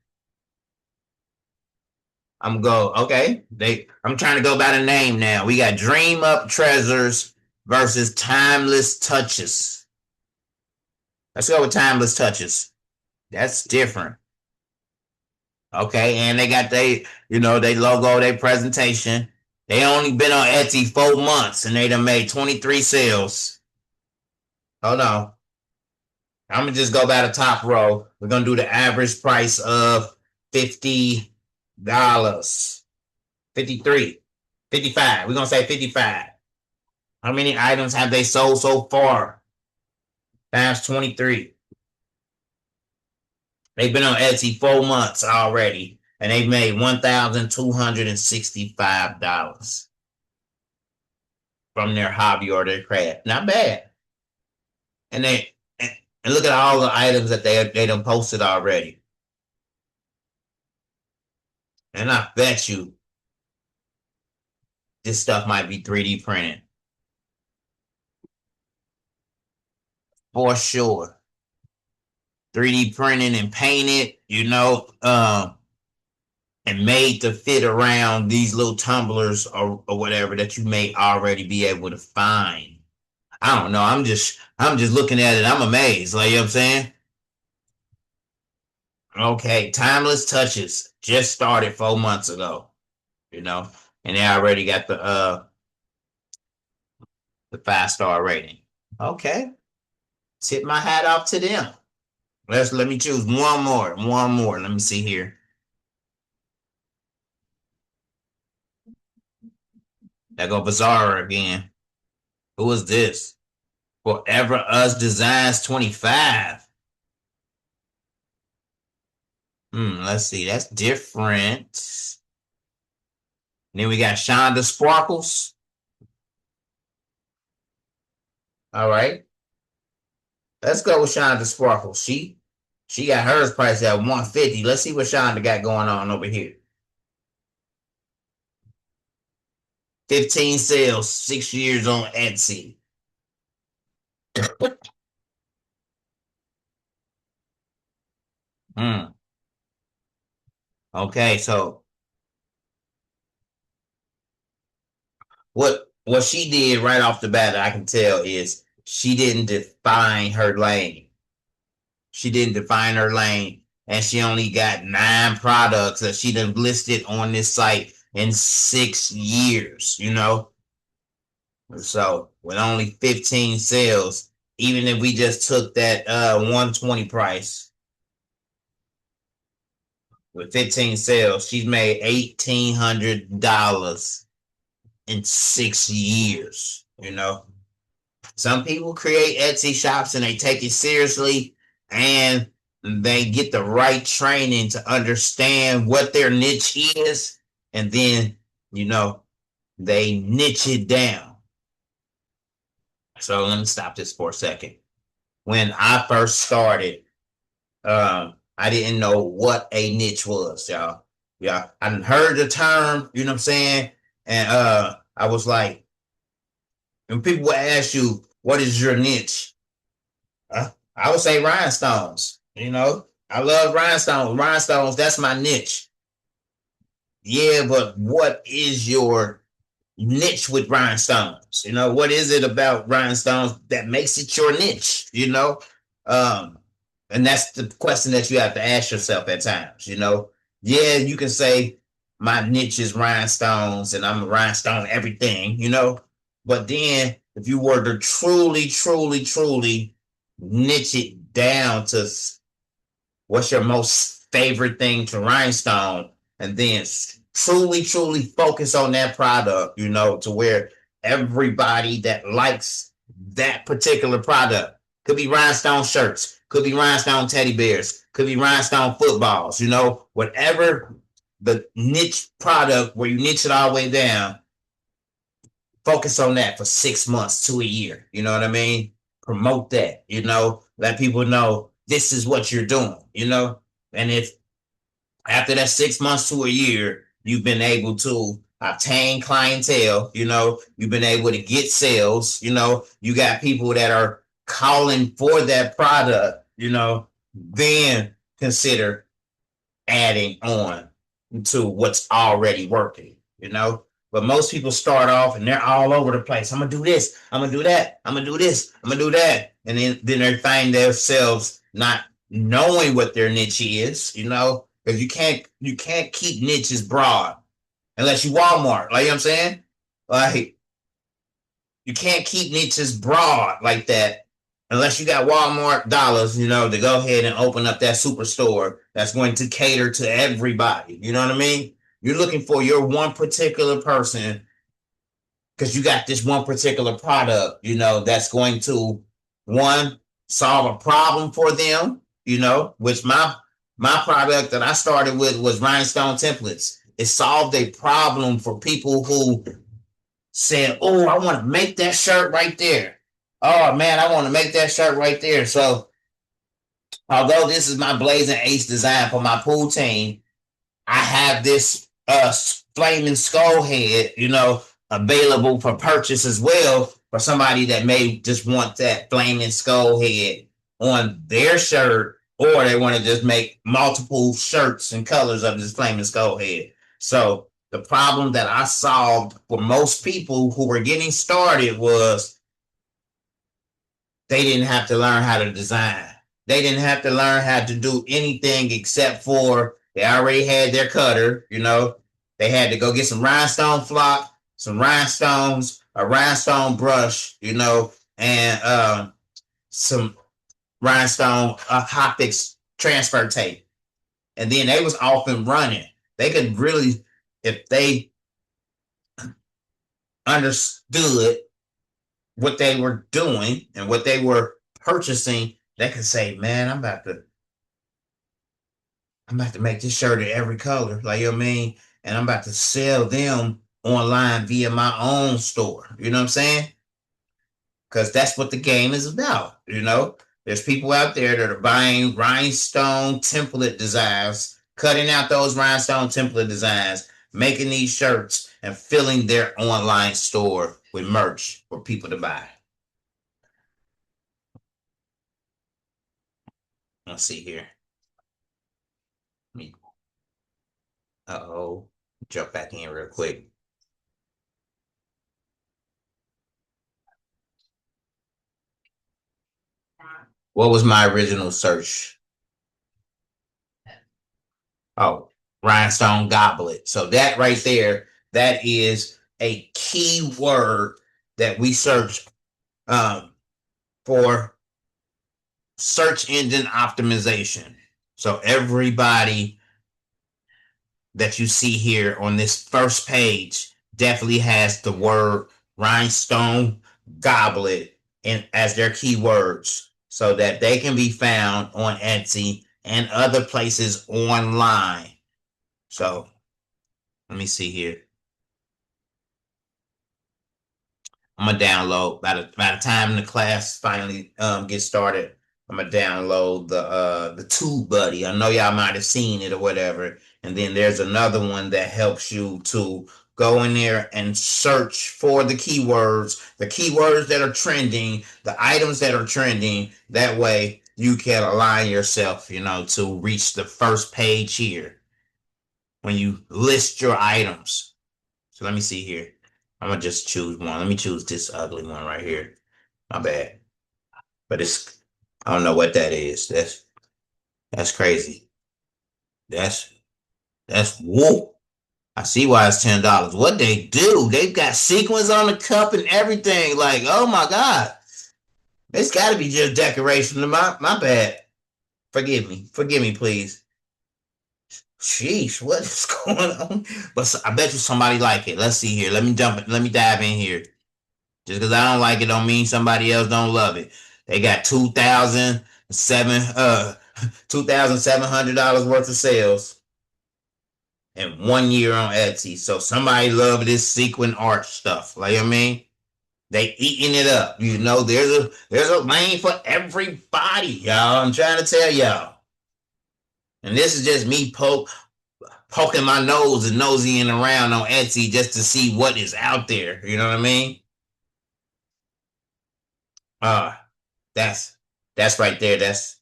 I'm trying to go by the name now. We got Dream Up Treasures versus Timeless Touches. Let's go with Timeless Touches. That's different. Okay, and they got they logo, their presentation. They only been on Etsy 4 months and they done made 23 sales. Hold on. I'm gonna just go by the top row. We're gonna do the average price of $50. 53, 55. We're gonna say 55. How many items have they sold so far? Times 23. They've been on Etsy 4 months already, and they've made $1,265 from their hobby or their craft. Not bad. And look at all the items that they done posted already. And I bet you this stuff might be 3D printed. For sure. 3D printed and painted, and made to fit around these little tumblers or whatever that you may already be able to find. I don't know. I'm just looking at it. I'm amazed. Like, you know what I'm saying? Okay, Timeless Touches just started 4 months ago, and they already got the 5-star rating. Okay. Tip my hat off to them. Let me choose one more. Let me see here. There go Bizarre again. Who is this? Forever Us Designs 25. Let's see. That's different. Then we got Shonda Sparkles. All right. Let's go with Shonda Sparkles. She got hers priced at $150. Let's see what Shonda got going on over here. 15 sales, 6 years on Etsy. Okay, so what she did right off the bat, I can tell, is she didn't define her lane. And she only got 9 products that she done listed on this site in 6 years, So with only 15 sales, even if we just took that 120 price, with 15 sales, she's made $1,800 in 6 years, Some people create Etsy shops and they take it seriously, and they get the right training to understand what their niche is, and then, they niche it down. So let me stop this for a second. When I first started, I didn't know what a niche was, y'all. Yeah, I heard the term, you know what I'm saying? And I was like, when people would ask you, what is your niche? I would say rhinestones. I love rhinestones. Rhinestones, that's my niche. Yeah, but what is your niche with rhinestones? What is it about rhinestones that makes it your niche? And that's the question that you have to ask yourself at times. Yeah, you can say my niche is rhinestones and I'm a rhinestone everything, but then if you were to truly niche it down to what's your most favorite thing to rhinestone, and then truly focus on that product, to where everybody that likes that particular product, could be rhinestone shirts, could be rhinestone teddy bears, could be rhinestone footballs, whatever the niche product where you niche it all the way down, focus on that for 6 months to a year. You know what I mean? Promote that, let people know this is what you're doing, and if after that 6 months to a year, you've been able to obtain clientele, you've been able to get sales, you got people that are calling for that product, then consider adding on to what's already working, But most people start off and they're all over the place. I'm gonna do this, I'm gonna do that, I'm gonna do this, I'm gonna do that. And then they find themselves not knowing what their niche is, because you can't keep niches broad unless you Walmart. Like, you know what I'm saying? Like, you can't keep niches broad like that unless you got Walmart dollars, to go ahead and open up that superstore that's going to cater to everybody. You know what I mean? You're looking for your one particular person because you got this one particular product, that's going to, one, solve a problem for them, which my product that I started with was Rhinestone templates. It solved a problem for people who said, oh, I want to make that shirt right there. Oh man, I want to make that shirt right there. So although this is my Blazing Ace design for my pool team, I have this flaming skull head, available for purchase as well for somebody that may just want that flaming skull head on their shirt, or they want to just make multiple shirts and colors of this flaming skull head. So the problem that I solved for most people who were getting started was they didn't have to learn how to design. They didn't have to learn how to do anything except for they already had their cutter, They had to go get some rhinestone flock, some rhinestones, a rhinestone brush, and some rhinestone Hotfix transfer tape. And then they was off and running. They could really, if they understood what they were doing and what they were purchasing, they could say, man, I'm about to make this shirt in every color, like, you know what I mean? And I'm about to sell them online via my own store. You know what I'm saying? Because that's what the game is about. There's people out there that are buying rhinestone template designs, cutting out those rhinestone template designs, making these shirts, and filling their online store with merch for people to buy. Let's see here. Uh-oh. Jump back in real quick. What was my original search? Oh, rhinestone goblet. So that right there, that is a key word that we search for search engine optimization. So everybody that you see here on this first page definitely has the word rhinestone goblet as their keywords, so that they can be found on Etsy and other places online. So let me see here. I'm gonna download by the time the class finally gets started. I'm gonna download the TubeBuddy. I know y'all might have seen it or whatever. And then there's another one that helps you to go in there and search for the keywords that are trending, the items that are trending. That way you can align yourself, to reach the first page here when you list your items. So let me see here. I'm gonna just choose one. Let me choose this ugly one right here. My bad. But I don't know what that is. That's crazy. That's whoop. I see why it's $10. What they do? They've got sequins on the cup and everything. Like, oh my God. It's gotta be just decoration. My bad. Forgive me, please. Sheesh, what is going on? But I bet you somebody like it. Let's see here. Let me dive in here. Just because I don't like it don't mean somebody else don't love it. They got $2,700 worth of sales in 1 year on Etsy. So somebody love this sequin art stuff. Like, I mean, they eating it up. There's a lane for everybody, y'all. I'm trying to tell y'all. And this is just me poking my nose and nosying around on Etsy just to see what is out there. You know what I mean? That's right there. That's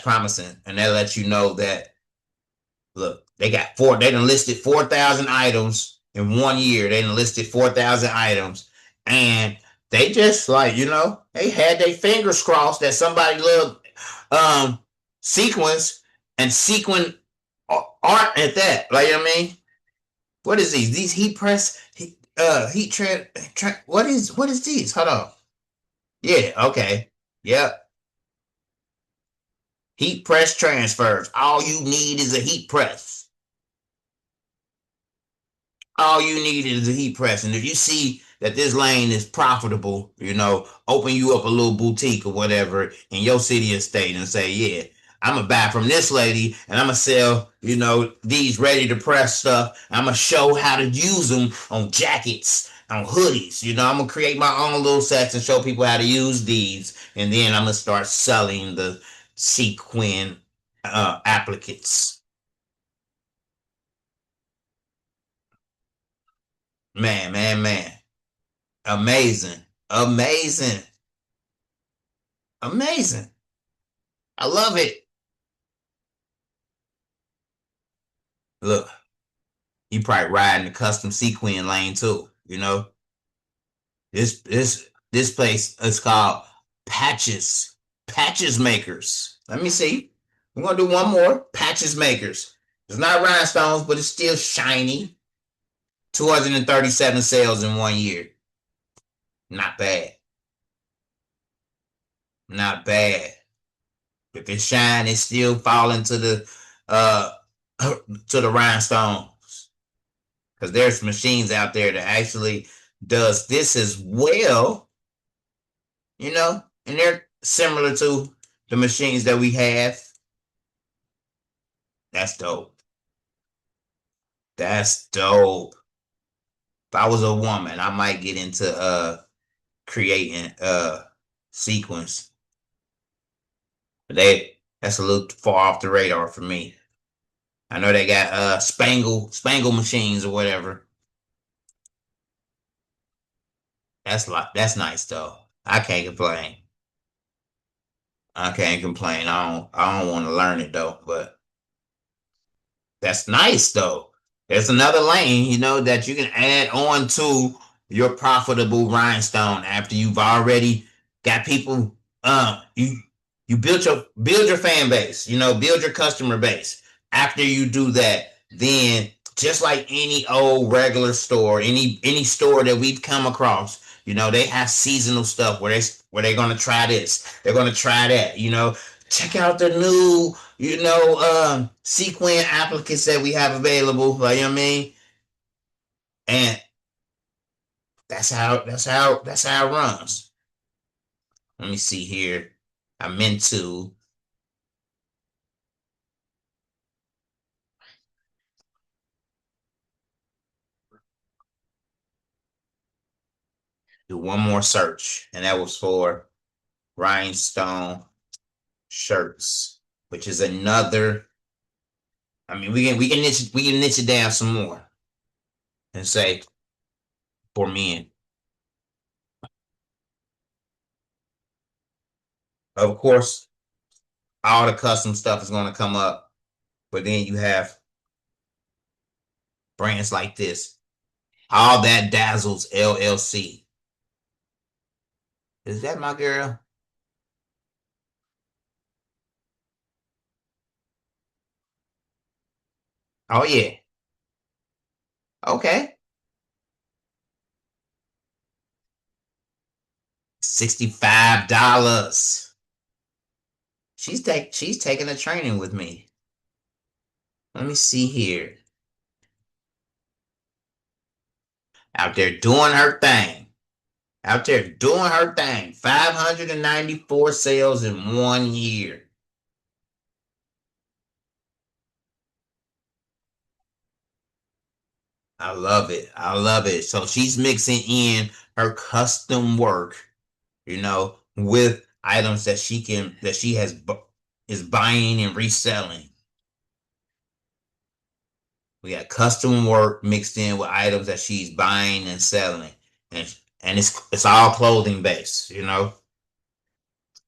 promising. And that lets you know that, look, they done listed 4,000 items in 1 year. They done listed 4,000 items. And they just they had their fingers crossed that somebody loved sequins and sequin art at that. Like, you know what I mean? What is these? These heat press, what is these? Hold on. Yeah, okay. Yep. Heat press transfers. All you need is a heat press. All you need is a heat press. And if you see that this lane is profitable, open you up a little boutique or whatever in your city or state and say, yeah, I'm going to buy from this lady and I'm going to sell, these ready to press stuff. I'm going to show how to use them on jackets, on hoodies. I'm going to create my own little sets and show people how to use these. And then I'm going to start selling the sequin applicates. Man, man, man. Amazing. Amazing. Amazing. I love it. Look, you probably riding the custom sequin lane too, you know? This place is called Patches. Patches Makers. Let me see. We're gonna do one more. Patches Makers. It's not rhinestones, but it's still shiny. 237 sales in 1 year. Not bad. Not bad. If it's shine, it's still falling to the uh to the rhinestones. Because there's machines out there that actually does this as well, you know, and they're similar to the machines that we have. That's dope. That's dope. If I was a woman, I might get into creating sequence. But that's a little far off the radar for me. I know they got spangle machines or whatever. That's nice though. I can't complain. I can't complain. I don't want to learn it though, but that's nice though. There's another lane, you know, that you can add on to your profitable rhinestone after you've already got people. You build your fan base, you know, build your customer base. After you do that, then just like any old regular store, any store that we've come across, you know, they have seasonal stuff where they're gonna try this, they're gonna try that, you know. Check out the new, you know, sequin applicants that we have available. Like, you know what I mean? And that's how it runs. Let me see here. I meant to do one more search, and that was for rhinestone shirts, which is another. I mean, we can niche it down some more and say for men. Of course, all the custom stuff is going to come up, but then you have brands like this. All That Dazzles LLC. Is that my girl? Oh yeah. Okay. $65. She's taking a training with me. Let me see here. Out there doing her thing. Out there doing her thing. 594 sales in 1 year. I love it. I love it. So she's mixing in her custom work, you know, with items that she is buying and reselling. We got custom work mixed in with items that she's buying and selling. And it's all clothing based, you know.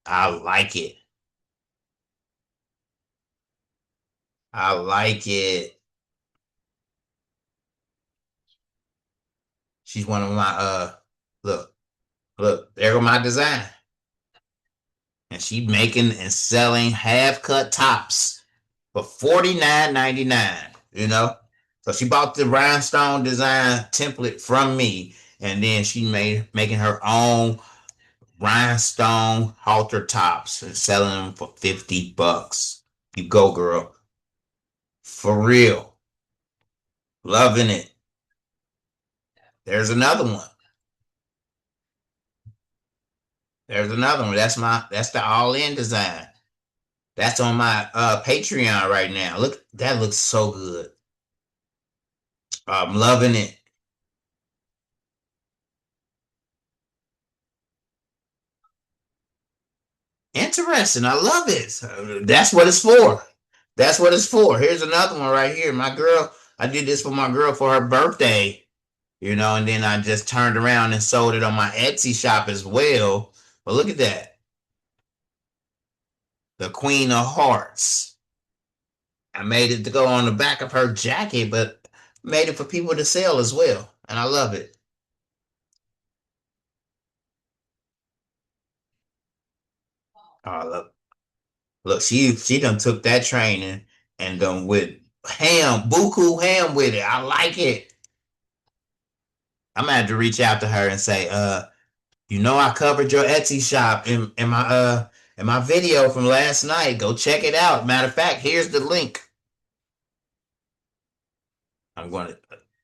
I like it. I like it. She's one of my look, there go my design. And she making and selling half cut tops for $49.99, you know. So she bought the Rhinestone Design template from me, and then she making her own rhinestone halter tops and selling them for $50. You go, girl. For real. Loving it. There's another one. There's another one. That's the all-in design. That's on my Patreon right now. Look, that looks so good. I'm loving it. Interesting. I love it. That's what it's for. That's what it's for. Here's another one right here. My girl, I did this for my girl for her birthday. and then I just turned around and sold it on my Etsy shop as well. But look at that. The Queen of Hearts. I made it to go on the back of her jacket, but made it for people to sell as well. And I love it. Oh, look, she done took that training and done with buku ham with it. I like it. I'm gonna have to reach out to her and say, I covered your Etsy shop in my video from last night. Go check it out. Matter of fact, here's the link.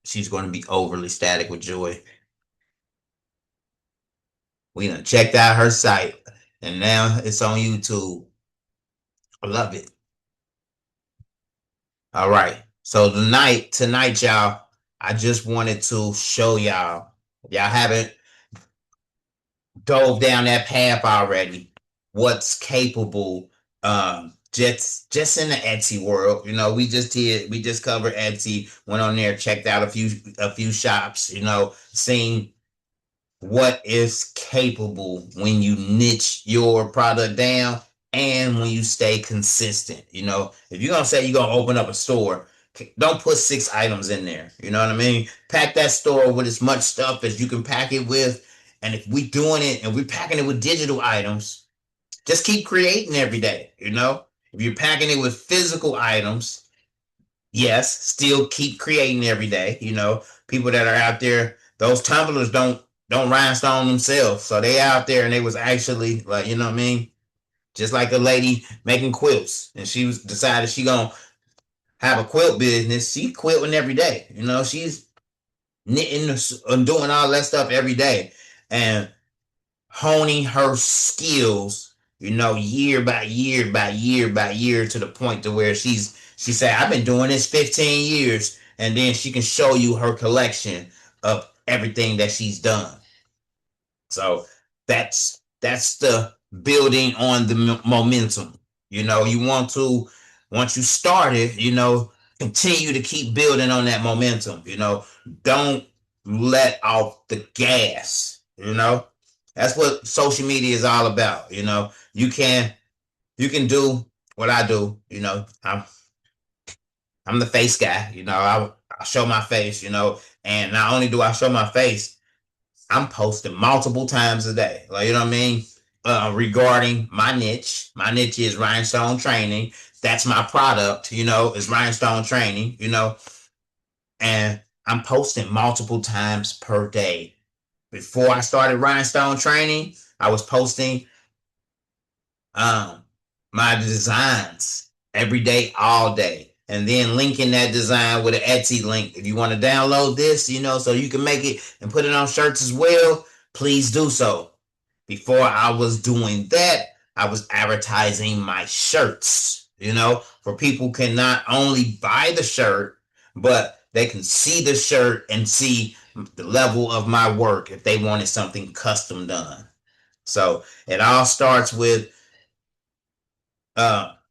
She's gonna be overly static with joy. We done checked out her site and now it's on YouTube. I love it. All right. So tonight, y'all, I just wanted to show y'all. Y'all haven't dove down that path already. What's capable, just in the Etsy world. We just covered Etsy, went on there, checked out a few shops, seen what is capable when you niche your product down and when you stay consistent. If you're gonna say you're gonna open up a store, don't put 6 items in there. You know what I mean? Pack that store with as much stuff as you can pack it with. And if we doing it and we're packing it with digital items, just keep creating every day. If you're packing it with physical items, yes, still keep creating every day. People that are out there, those tumblers don't rhinestone themselves. So they out there and they was actually like, you know what I mean? Just like a lady making quilts, and she decided she gonna have a quilt business. She quilting every day. She's knitting and doing all that stuff every day and honing her skills, year by year by year by year to the point to where she said, I've been doing this 15 years. And then she can show you her collection of everything that she's done. So that's the building on the momentum. You want to, once you start it, continue to keep building on that momentum. Don't let off the gas. That's what social media is all about. You can do what I do. I'm the face guy. I show my face. And not only do I show my face, I'm posting multiple times a day. Like, you know what I mean? Regarding my niche. My niche is rhinestone training. That's my product, is rhinestone training, and I'm posting multiple times per day. Before I started rhinestone training, I was posting my designs every day, all day. And then linking that design with an Etsy link. If you want to download this, so you can make it and put it on shirts as well, please do so. Before I was doing that, I was advertising my shirts, for people can not only buy the shirt, but they can see the shirt and see the level of my work if they wanted something custom done. So it all starts with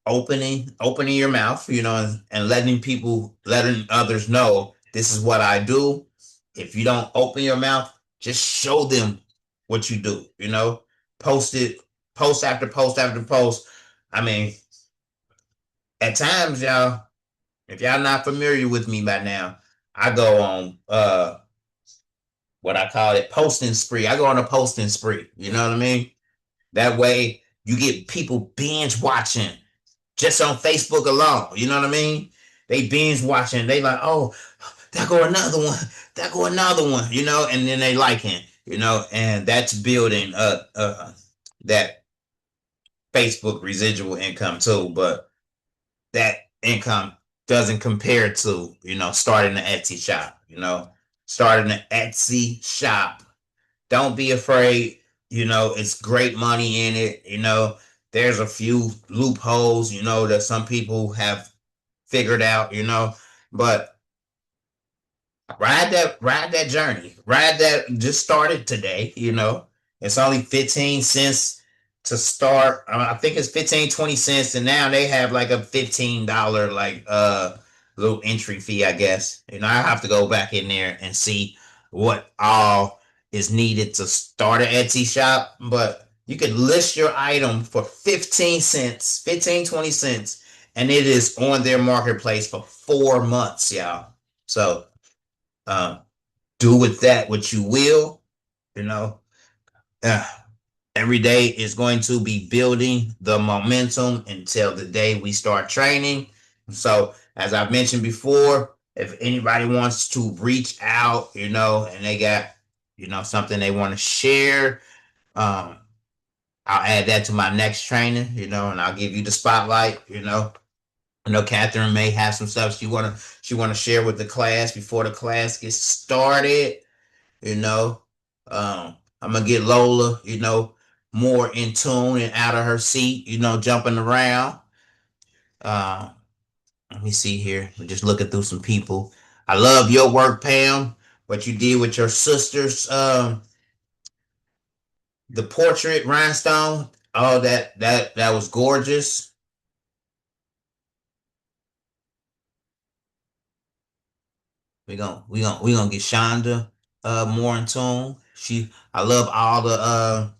opening your mouth, and letting others know this is what I do. If you don't open your mouth, just show them what you do. Post after post after post. I mean, at times, y'all, if y'all not familiar with me by now, I go on what I call it, posting spree. I go on a posting spree. You know what I mean? That way you get people binge watching just on Facebook alone. You know what I mean? They binge watching. They like, oh, there go another one. There go another one. And then they liking, and that's building that Facebook residual income too. But that income doesn't compare to, starting an Etsy shop. Starting an Etsy shop. Don't be afraid. It's great money in it. There's a few loopholes, that some people have figured out, but ride that journey. Just started today, It's only 15 cents to start. I think it's 15-20 cents, and now they have like a $15 like little entry fee, I guess. I have to go back in there and see what all is needed to start an Etsy shop, but you could list your item for 15 cents, 15, 20 cents, and it is on their marketplace for 4 months, y'all. So do with that what you will, you know. Uh, every day is going to be building the momentum until the day we start training. So, as I've mentioned before, if anybody wants to reach out, you know, and they got, you know, something they want to share, I'll add that to my next training, you know, and I'll give you the spotlight, you know. I know Catherine may have some stuff she wanna share with the class before the class gets started, you know. I'm gonna get Lola, you know, more in tune and out of her seat, you know, jumping around. Uh, let me see here. We're just looking through some people. I love your work, Pam. What you did with your sisters, the portrait rhinestone. Oh, that was gorgeous. We gonna get Shonda more in tune. I love all the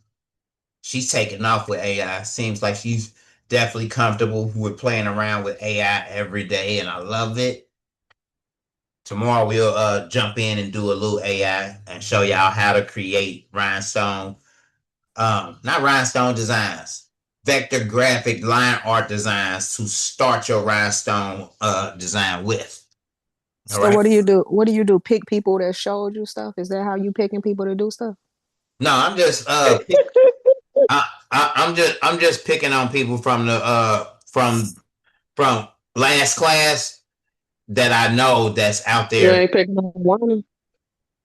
she's taking off with AI. Seems like she's definitely comfortable with playing around with AI every day, and I love it. Tomorrow we'll jump in and do a little AI and show y'all how to create rhinestone, not rhinestone designs, vector graphic line art designs to start your rhinestone design with. All So right. what do you do? What do you do? Pick people that showed you stuff? Is that how you picking people to do stuff? No, I'm just I'm just picking on people from the from last class that I know that's out You there. ain't picking no one. You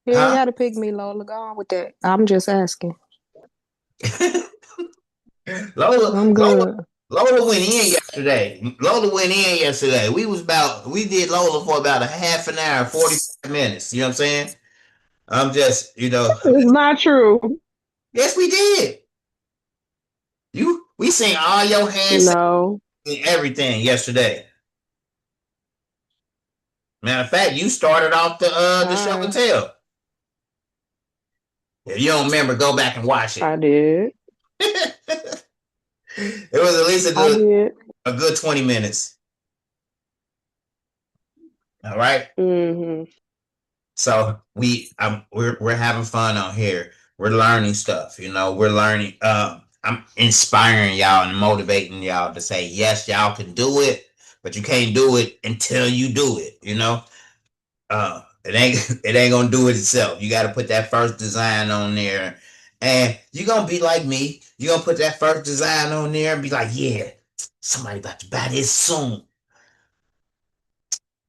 ain't Huh? got to pick me, Lola. Go on with that. I'm just asking. Lola, I'm Lola, good. Lola went in yesterday. We did Lola for about a half an hour, 45 minutes. You know what I'm saying? I'm just, you know, It's not true. yes, we did. We seen all your hands No. and everything yesterday. Matter of fact, you started off the All show and right. tell. If you don't remember, go back and watch I it. did. It was at least I did. a good 20 minutes. All right. Mm-hmm. So we're having fun on here. We're learning stuff, you know. We're learning. I'm inspiring y'all and motivating y'all to say yes, y'all can do it, but you can't do it until you do it. You know, it ain't gonna do it itself. You got to put that first design on there, and you're gonna be like me. You're gonna put that first design on there and be like, yeah, somebody about to buy this soon.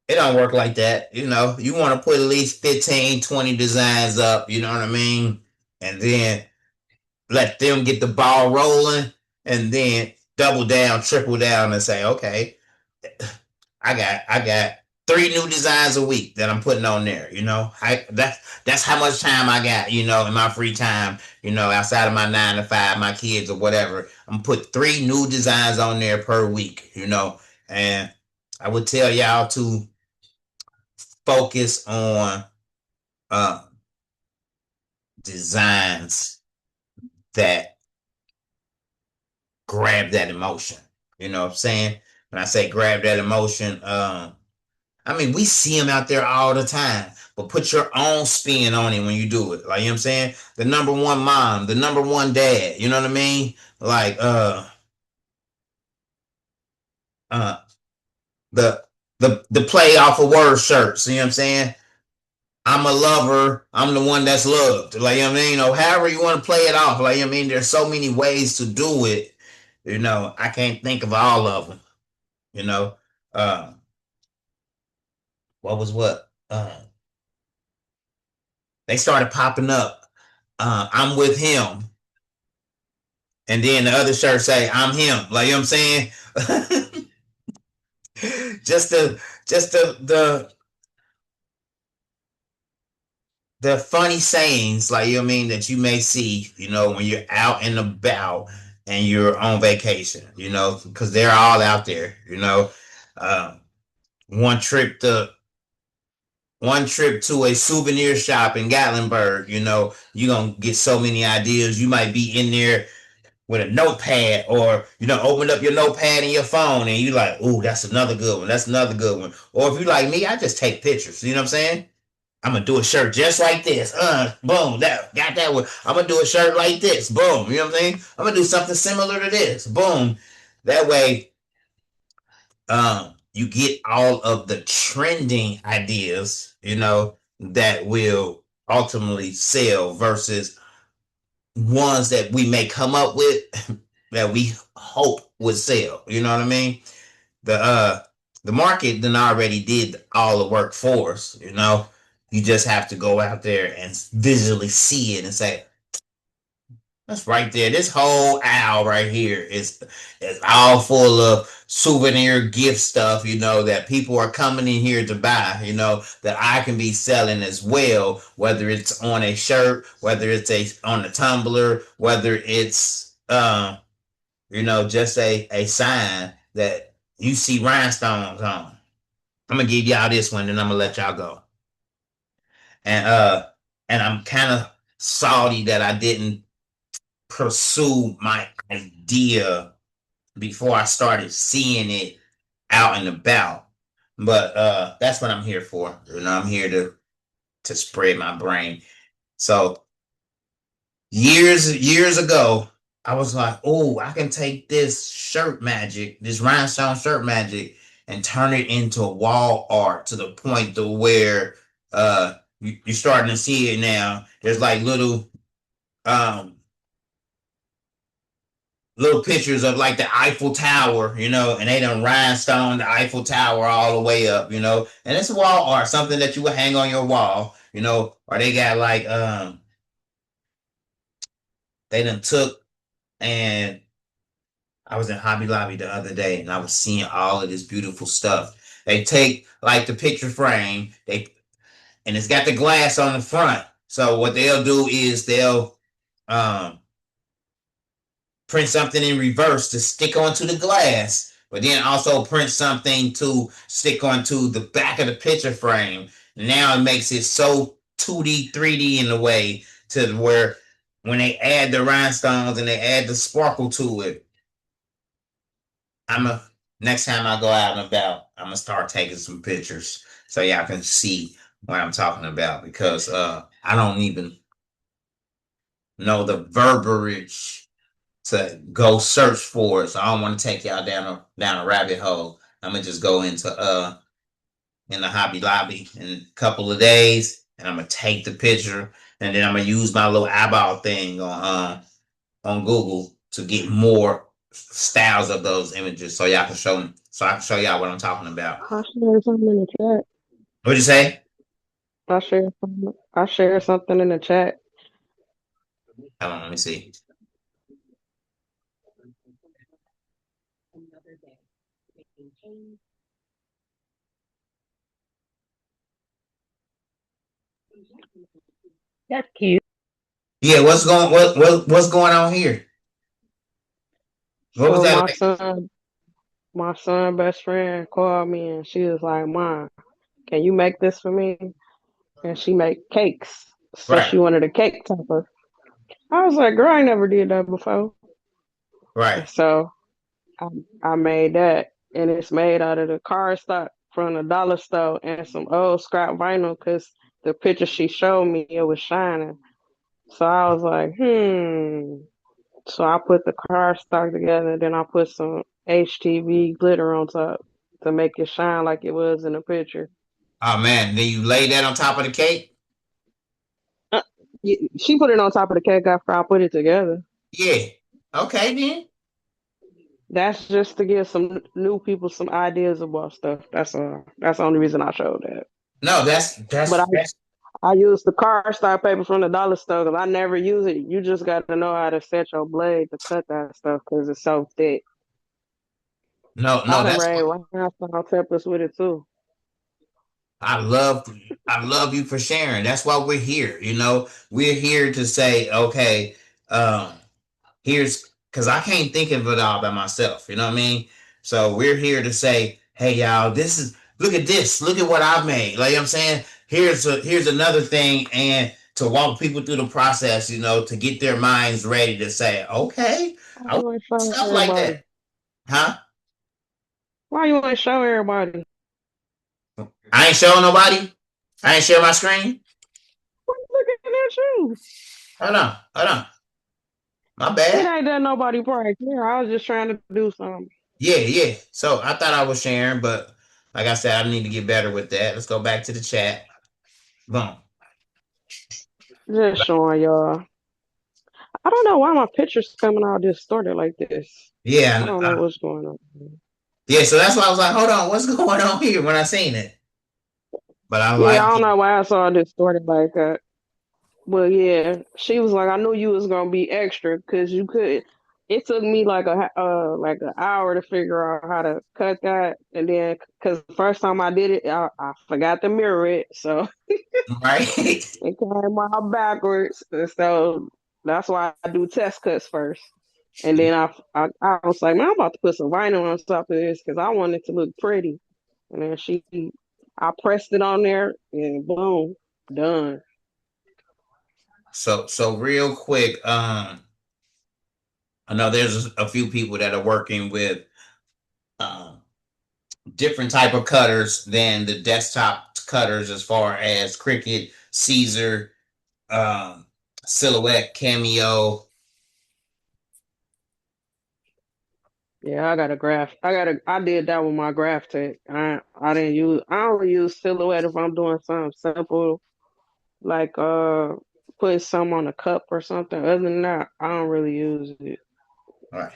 It don't work like that. You know, you want to put at least 15, 20 designs up, you know what I mean? And then let them get the ball rolling and then double down, triple down and say, okay, I got 3 new designs a week that I'm putting on there, you know. That's how much time I got, you know, in my free time, you know, outside of my 9 to 5, my kids or whatever. I'm put 3 new designs on there per week, you know. And I would tell y'all to focus on uh, designs that grab that emotion. You know what I'm saying? When I say grab that emotion, I mean, we see them out there all the time, but put your own spin on it when you do it. Like, you know what I'm saying? The number one mom, the number one dad, you know what I mean? Like, uh, the play off of word shirts, you know what I'm saying? I'm a lover. I'm the one that's loved. Like, you know what I mean? Or however you want to play it off. Like, you know what I mean? There's so many ways to do it. You know, I can't think of all of them. You know, uh, what was what? They started popping up. I'm with him. And then the other shirt say, I'm him. Like, you know what I'm saying? just the funny sayings, like, you know what I mean, that you may see, you know, when you're out and about and you're on vacation, you know, because they're all out there, you know. Uh, one trip to one trip to a souvenir shop in Gatlinburg, you know, you're gonna get so many ideas. You might be in there with a notepad, or you know, open up your notepad in your phone and you like, ooh, that's another good one. That's another good one. Or if you like me, I just take pictures. You know what I'm saying? I'm gonna do a shirt just like this. Boom, that got that one. I'm gonna do a shirt like this. Boom. You know what I'm saying? I'm gonna do something similar to this. Boom. That way, you get all of the trending ideas, you know, that will ultimately sell versus ones that we may come up with that we hope would sell. You know what I mean? The market then already did all the work for us, you know. You just have to go out there and visually see it and say, that's right there. This whole aisle right here is all full of souvenir gift stuff, you know, that people are coming in here to buy, you know, that I can be selling as well, whether it's on a shirt, whether it's on a tumbler, whether it's you know, just a sign that you see rhinestones on. I'm gonna give y'all this one and I'm gonna let y'all go. And I'm kind of salty that I didn't pursue my idea before I started seeing it out and about. But that's what I'm here for. You know, I'm here to spread my brain. So years ago, I was like, oh, I can take this shirt magic, this rhinestone shirt magic, and turn it into wall art to the point to where you're starting to see it now. There's like um little pictures of like the Eiffel Tower, you know, and they done rhinestone the Eiffel Tower all the way up, you know, and it's wall art, something that you would hang on your wall, you know, or they got like they done took, and I was in Hobby Lobby the other day and I was seeing all of this beautiful stuff. They take like the picture frame, and it's got the glass on the front. So what they'll do is they'll um print something in reverse to stick onto the glass, but then also print something to stick onto the back of the picture frame. Now it makes it so 2D, 3D in a way to where when they add the rhinestones and they add the sparkle to it, next time I go out and about, I'm gonna start taking some pictures so y'all can see what I'm talking about, because I don't even know the verbiage to go search for it. So I don't want to take y'all down a rabbit hole. I'm gonna just go into in the Hobby Lobby in a couple of days, and I'm gonna take the picture, and then I'm gonna use my little eyeball thing on Google to get more styles of those images so y'all can show me, so I can show y'all what I'm talking about. I shared something in the chat. What'd you say? I shared something in the chat. Hold on, let me see. That's cute. Yeah, what's going on here? What was So that? my son best friend called me and she was like, "Mom, can you make this for me?" And she make cakes. So Right, she wanted a cake topper. I was like, "Girl, I never did that before." right. And so I made that, and it's made out of the cardstock from the dollar store and some old scrap vinyl because the picture she showed me, it was shining. So I was like, So I put the cardstock together, then I put some HTV glitter on top to make it shine like it was in the picture. Oh man, then you lay that on top of the cake? Uh, She put it on top of the cake after I put it together. Yeah. Okay then. That's just to give some new people some ideas about stuff. That's all. That's the only reason I showed that. No, that's But that's that's I use the cardstock paper from the dollar store because I never use it. You just got to know how to set your blade to cut that stuff because it's so thick. no, I done that's made what rhinestone templates with it too. I love. I love you for sharing. That's why we're here. You know, we're here to say, okay, um, here's, because I can't think of it all by myself. You know what I mean? So we're here to say, hey y'all, this is, look at this, look at what I've made. Like I'm saying, here's another thing, and to walk people through the process, to get their minds ready to say, okay, Why I want you ain't show stuff like everybody? that. Huh? Why you ain't show everybody? I ain't showing nobody. I ain't share my screen. Why you looking at you? Hold on. My It bad. ain't that nobody probably care. I was just trying to do something. Yeah. So I thought I was sharing, but like I said, I need to get better with that. Let's go back to the chat. Boom. Just showing y'all. I don't know why my picture's coming out distorted like this. I Yeah, don't know what's going on. yeah. So that's why I was like, hold on, what's going on here when I seen it? But I Yeah, like I don't it. know why I saw it distorted like that. But yeah, she was like, I knew you was gonna be extra because you could. It took me like an hour to figure out how to cut that, and then because the first time I did it, I forgot to mirror it, so Right. it came out backwards. And so that's why I do test cuts first, and then I was like, man, I'm about to put some vinyl on top of this because I want it to look pretty. And then I pressed it on there, and boom, done. So real quick, I know there's a few people that are working with um different type of cutters than the desktop cutters, as far as Cricut, Caesar, um, Silhouette, Cameo. Yeah, I got a graph. I did that with my graph tech. I only use Silhouette if I'm doing something simple, like putting some on a cup or something. Other than that, I don't really use it. All right.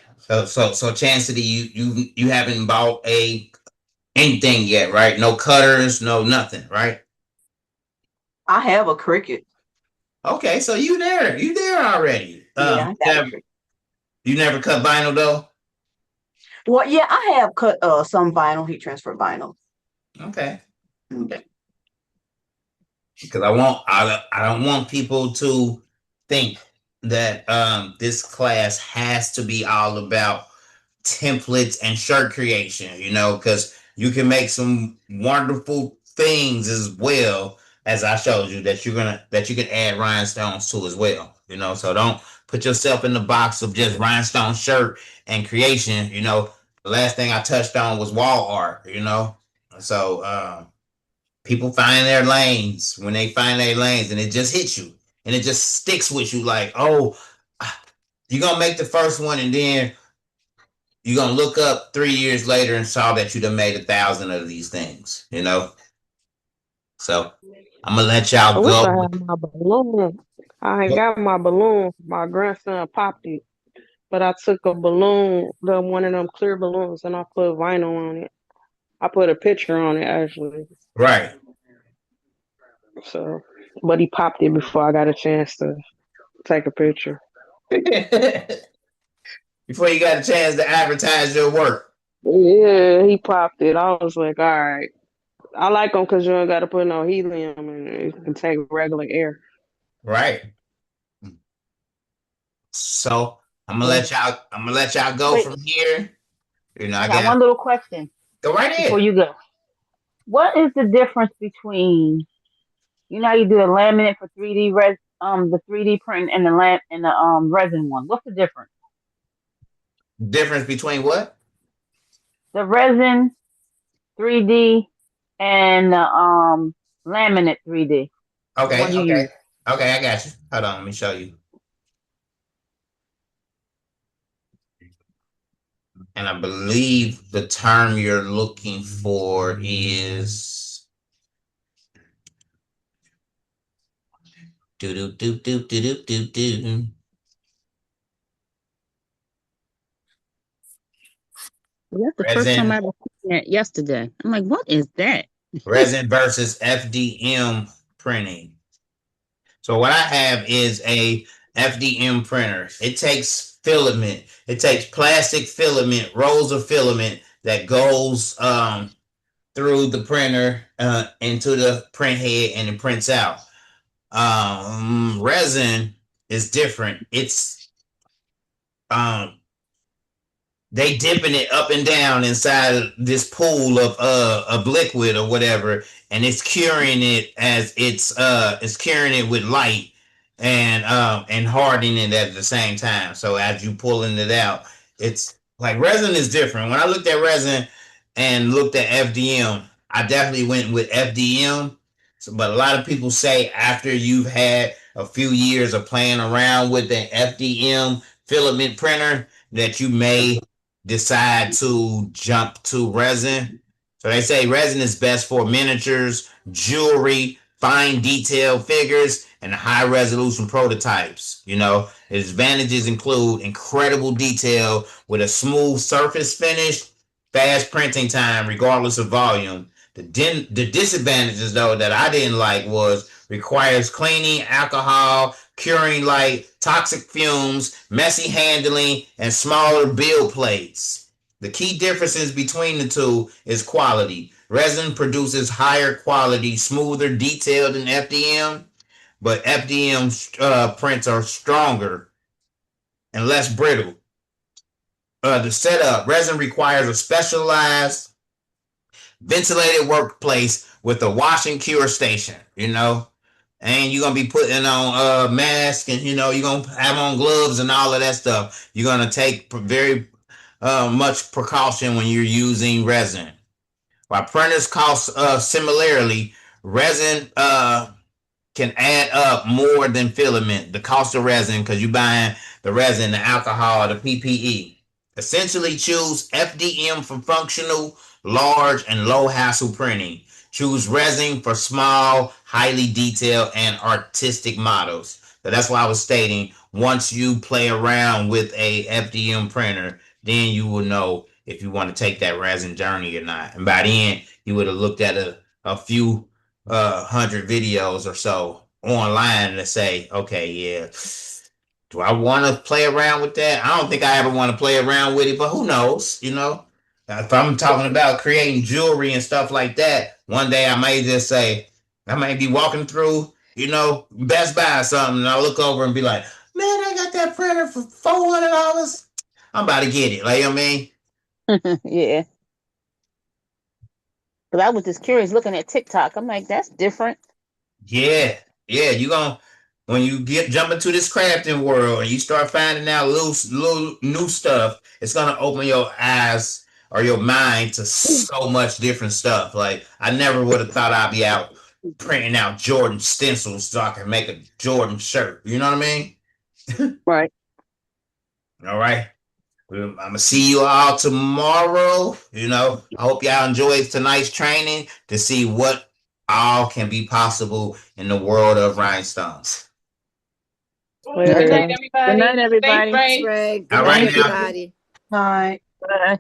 So Chancellor, you haven't bought anything yet, right? No cutters, no nothing, right? I have a Cricut. Okay, so you there. You there already. Yeah, I got a Cricut. You never cut vinyl though? Well, yeah, I have cut some vinyl, heat transfer vinyl. Okay. Okay. Because I don't want people to think that this class has to be all about templates and shirt creation, because you can make some wonderful things as well, as I showed you, that you can add rhinestones to as well. So don't put yourself in the box of just rhinestone shirt and creation. The last thing I touched on was wall art. So people find their lanes. When they find their lanes, and it just hits you, and it just sticks with you, like, oh, you're gonna make the first one, and then you're gonna look up 3 years later and saw that you done made 1,000 of these things. So I'm gonna let I y'all wish I go. had my balloon. I ain't got my balloon. My grandson popped it, but I took a balloon, one of them clear balloons, and I put vinyl on it. I put a picture on it actually. Right. So, but he popped it before I got a chance to take a picture. Before you got a chance to advertise your work. Yeah, he popped it. I was like, all right. I like them because you don't got to put no helium and it can take regular air. Right. So Yeah. I'm gonna let y'all go Wait, from here. I I got got one little question go right before in. you go. What is the difference between, how you do a laminate for 3D the 3D print and the resin one? What's the difference? Difference between what? The resin 3D and the laminate 3D, the Okay, one you okay. use. Okay, I got you. Hold on, let me show you. And I believe the term you're looking for is do do do do do do do. That's the first time Resin I was seeing that yesterday. I'm like, what is that? resin versus FDM printing. So what I have is a FDM printer. It takes filament. It takes plastic filament, rolls of filament that goes through the printer into the print head, and it prints out. Resin is different. It's um they dipping it up and down inside this pool of liquid or whatever, and it's curing it as it's curing it with light and hardening it at the same time. So as you pulling it out, it's like resin is different. When I looked at resin and looked at FDM, I definitely went with FDM. So, but a lot of people say after you've had a few years of playing around with the FDM filament printer that you may decide to jump to resin. So they say resin is best for miniatures, jewelry, fine detail figures, and high resolution prototypes. You know, its advantages include incredible detail with a smooth surface finish, fast printing time regardless of volume. The disadvantages though that I didn't like was requires cleaning, alcohol, curing light, toxic fumes, messy handling, and smaller build plates. The key differences between the two is quality. Resin produces higher quality, smoother detail than FDM, but FDM prints are stronger and less brittle. The setup, resin requires a specialized ventilated workplace with a wash and cure station, you know, and you're gonna be putting on a mask, and you know you're gonna have on gloves and all of that stuff. You're gonna take very much precaution when you're using resin. While printers cost similarly, resin can add up more than filament. The cost of resin, because you're buying the resin, the alcohol, the PPE. Essentially, choose FDM for functional, large, and low hassle printing. Choose resin for small, highly detailed, and artistic models. So that's why I was stating once you play around with a FDM printer, then you will know if you want to take that resin journey or not. And by then, you would have looked at a few 100 videos or so online to say, okay, yeah, do I want to play around with that? I don't think I ever want to play around with it, but who knows, you know? If I'm talking about creating jewelry and stuff like that, one day I may just say, I may be walking through, you know, Best Buy or something, and I look over and be like, man, I got that printer for $400. I'm about to get it. Like, you know what I mean? Yeah. Because I was just curious looking at TikTok. I'm like, that's different. Yeah, yeah. You gonna when you jump into this crafting world and you start finding out little new stuff, it's gonna open your eyes or your mind to so much different stuff. Like I never would have thought I'd be out printing out Jordan stencils so I can make a Jordan shirt. You know what I mean? Right. All right. I'm gonna see you all tomorrow. You know, I hope y'all enjoyed tonight's training to see what all can be possible in the world of rhinestones. Later. Good night, everybody. Good night, everybody. Thanks, Ray. Thanks, Ray. Good All night, right now. everybody. All right. Bye.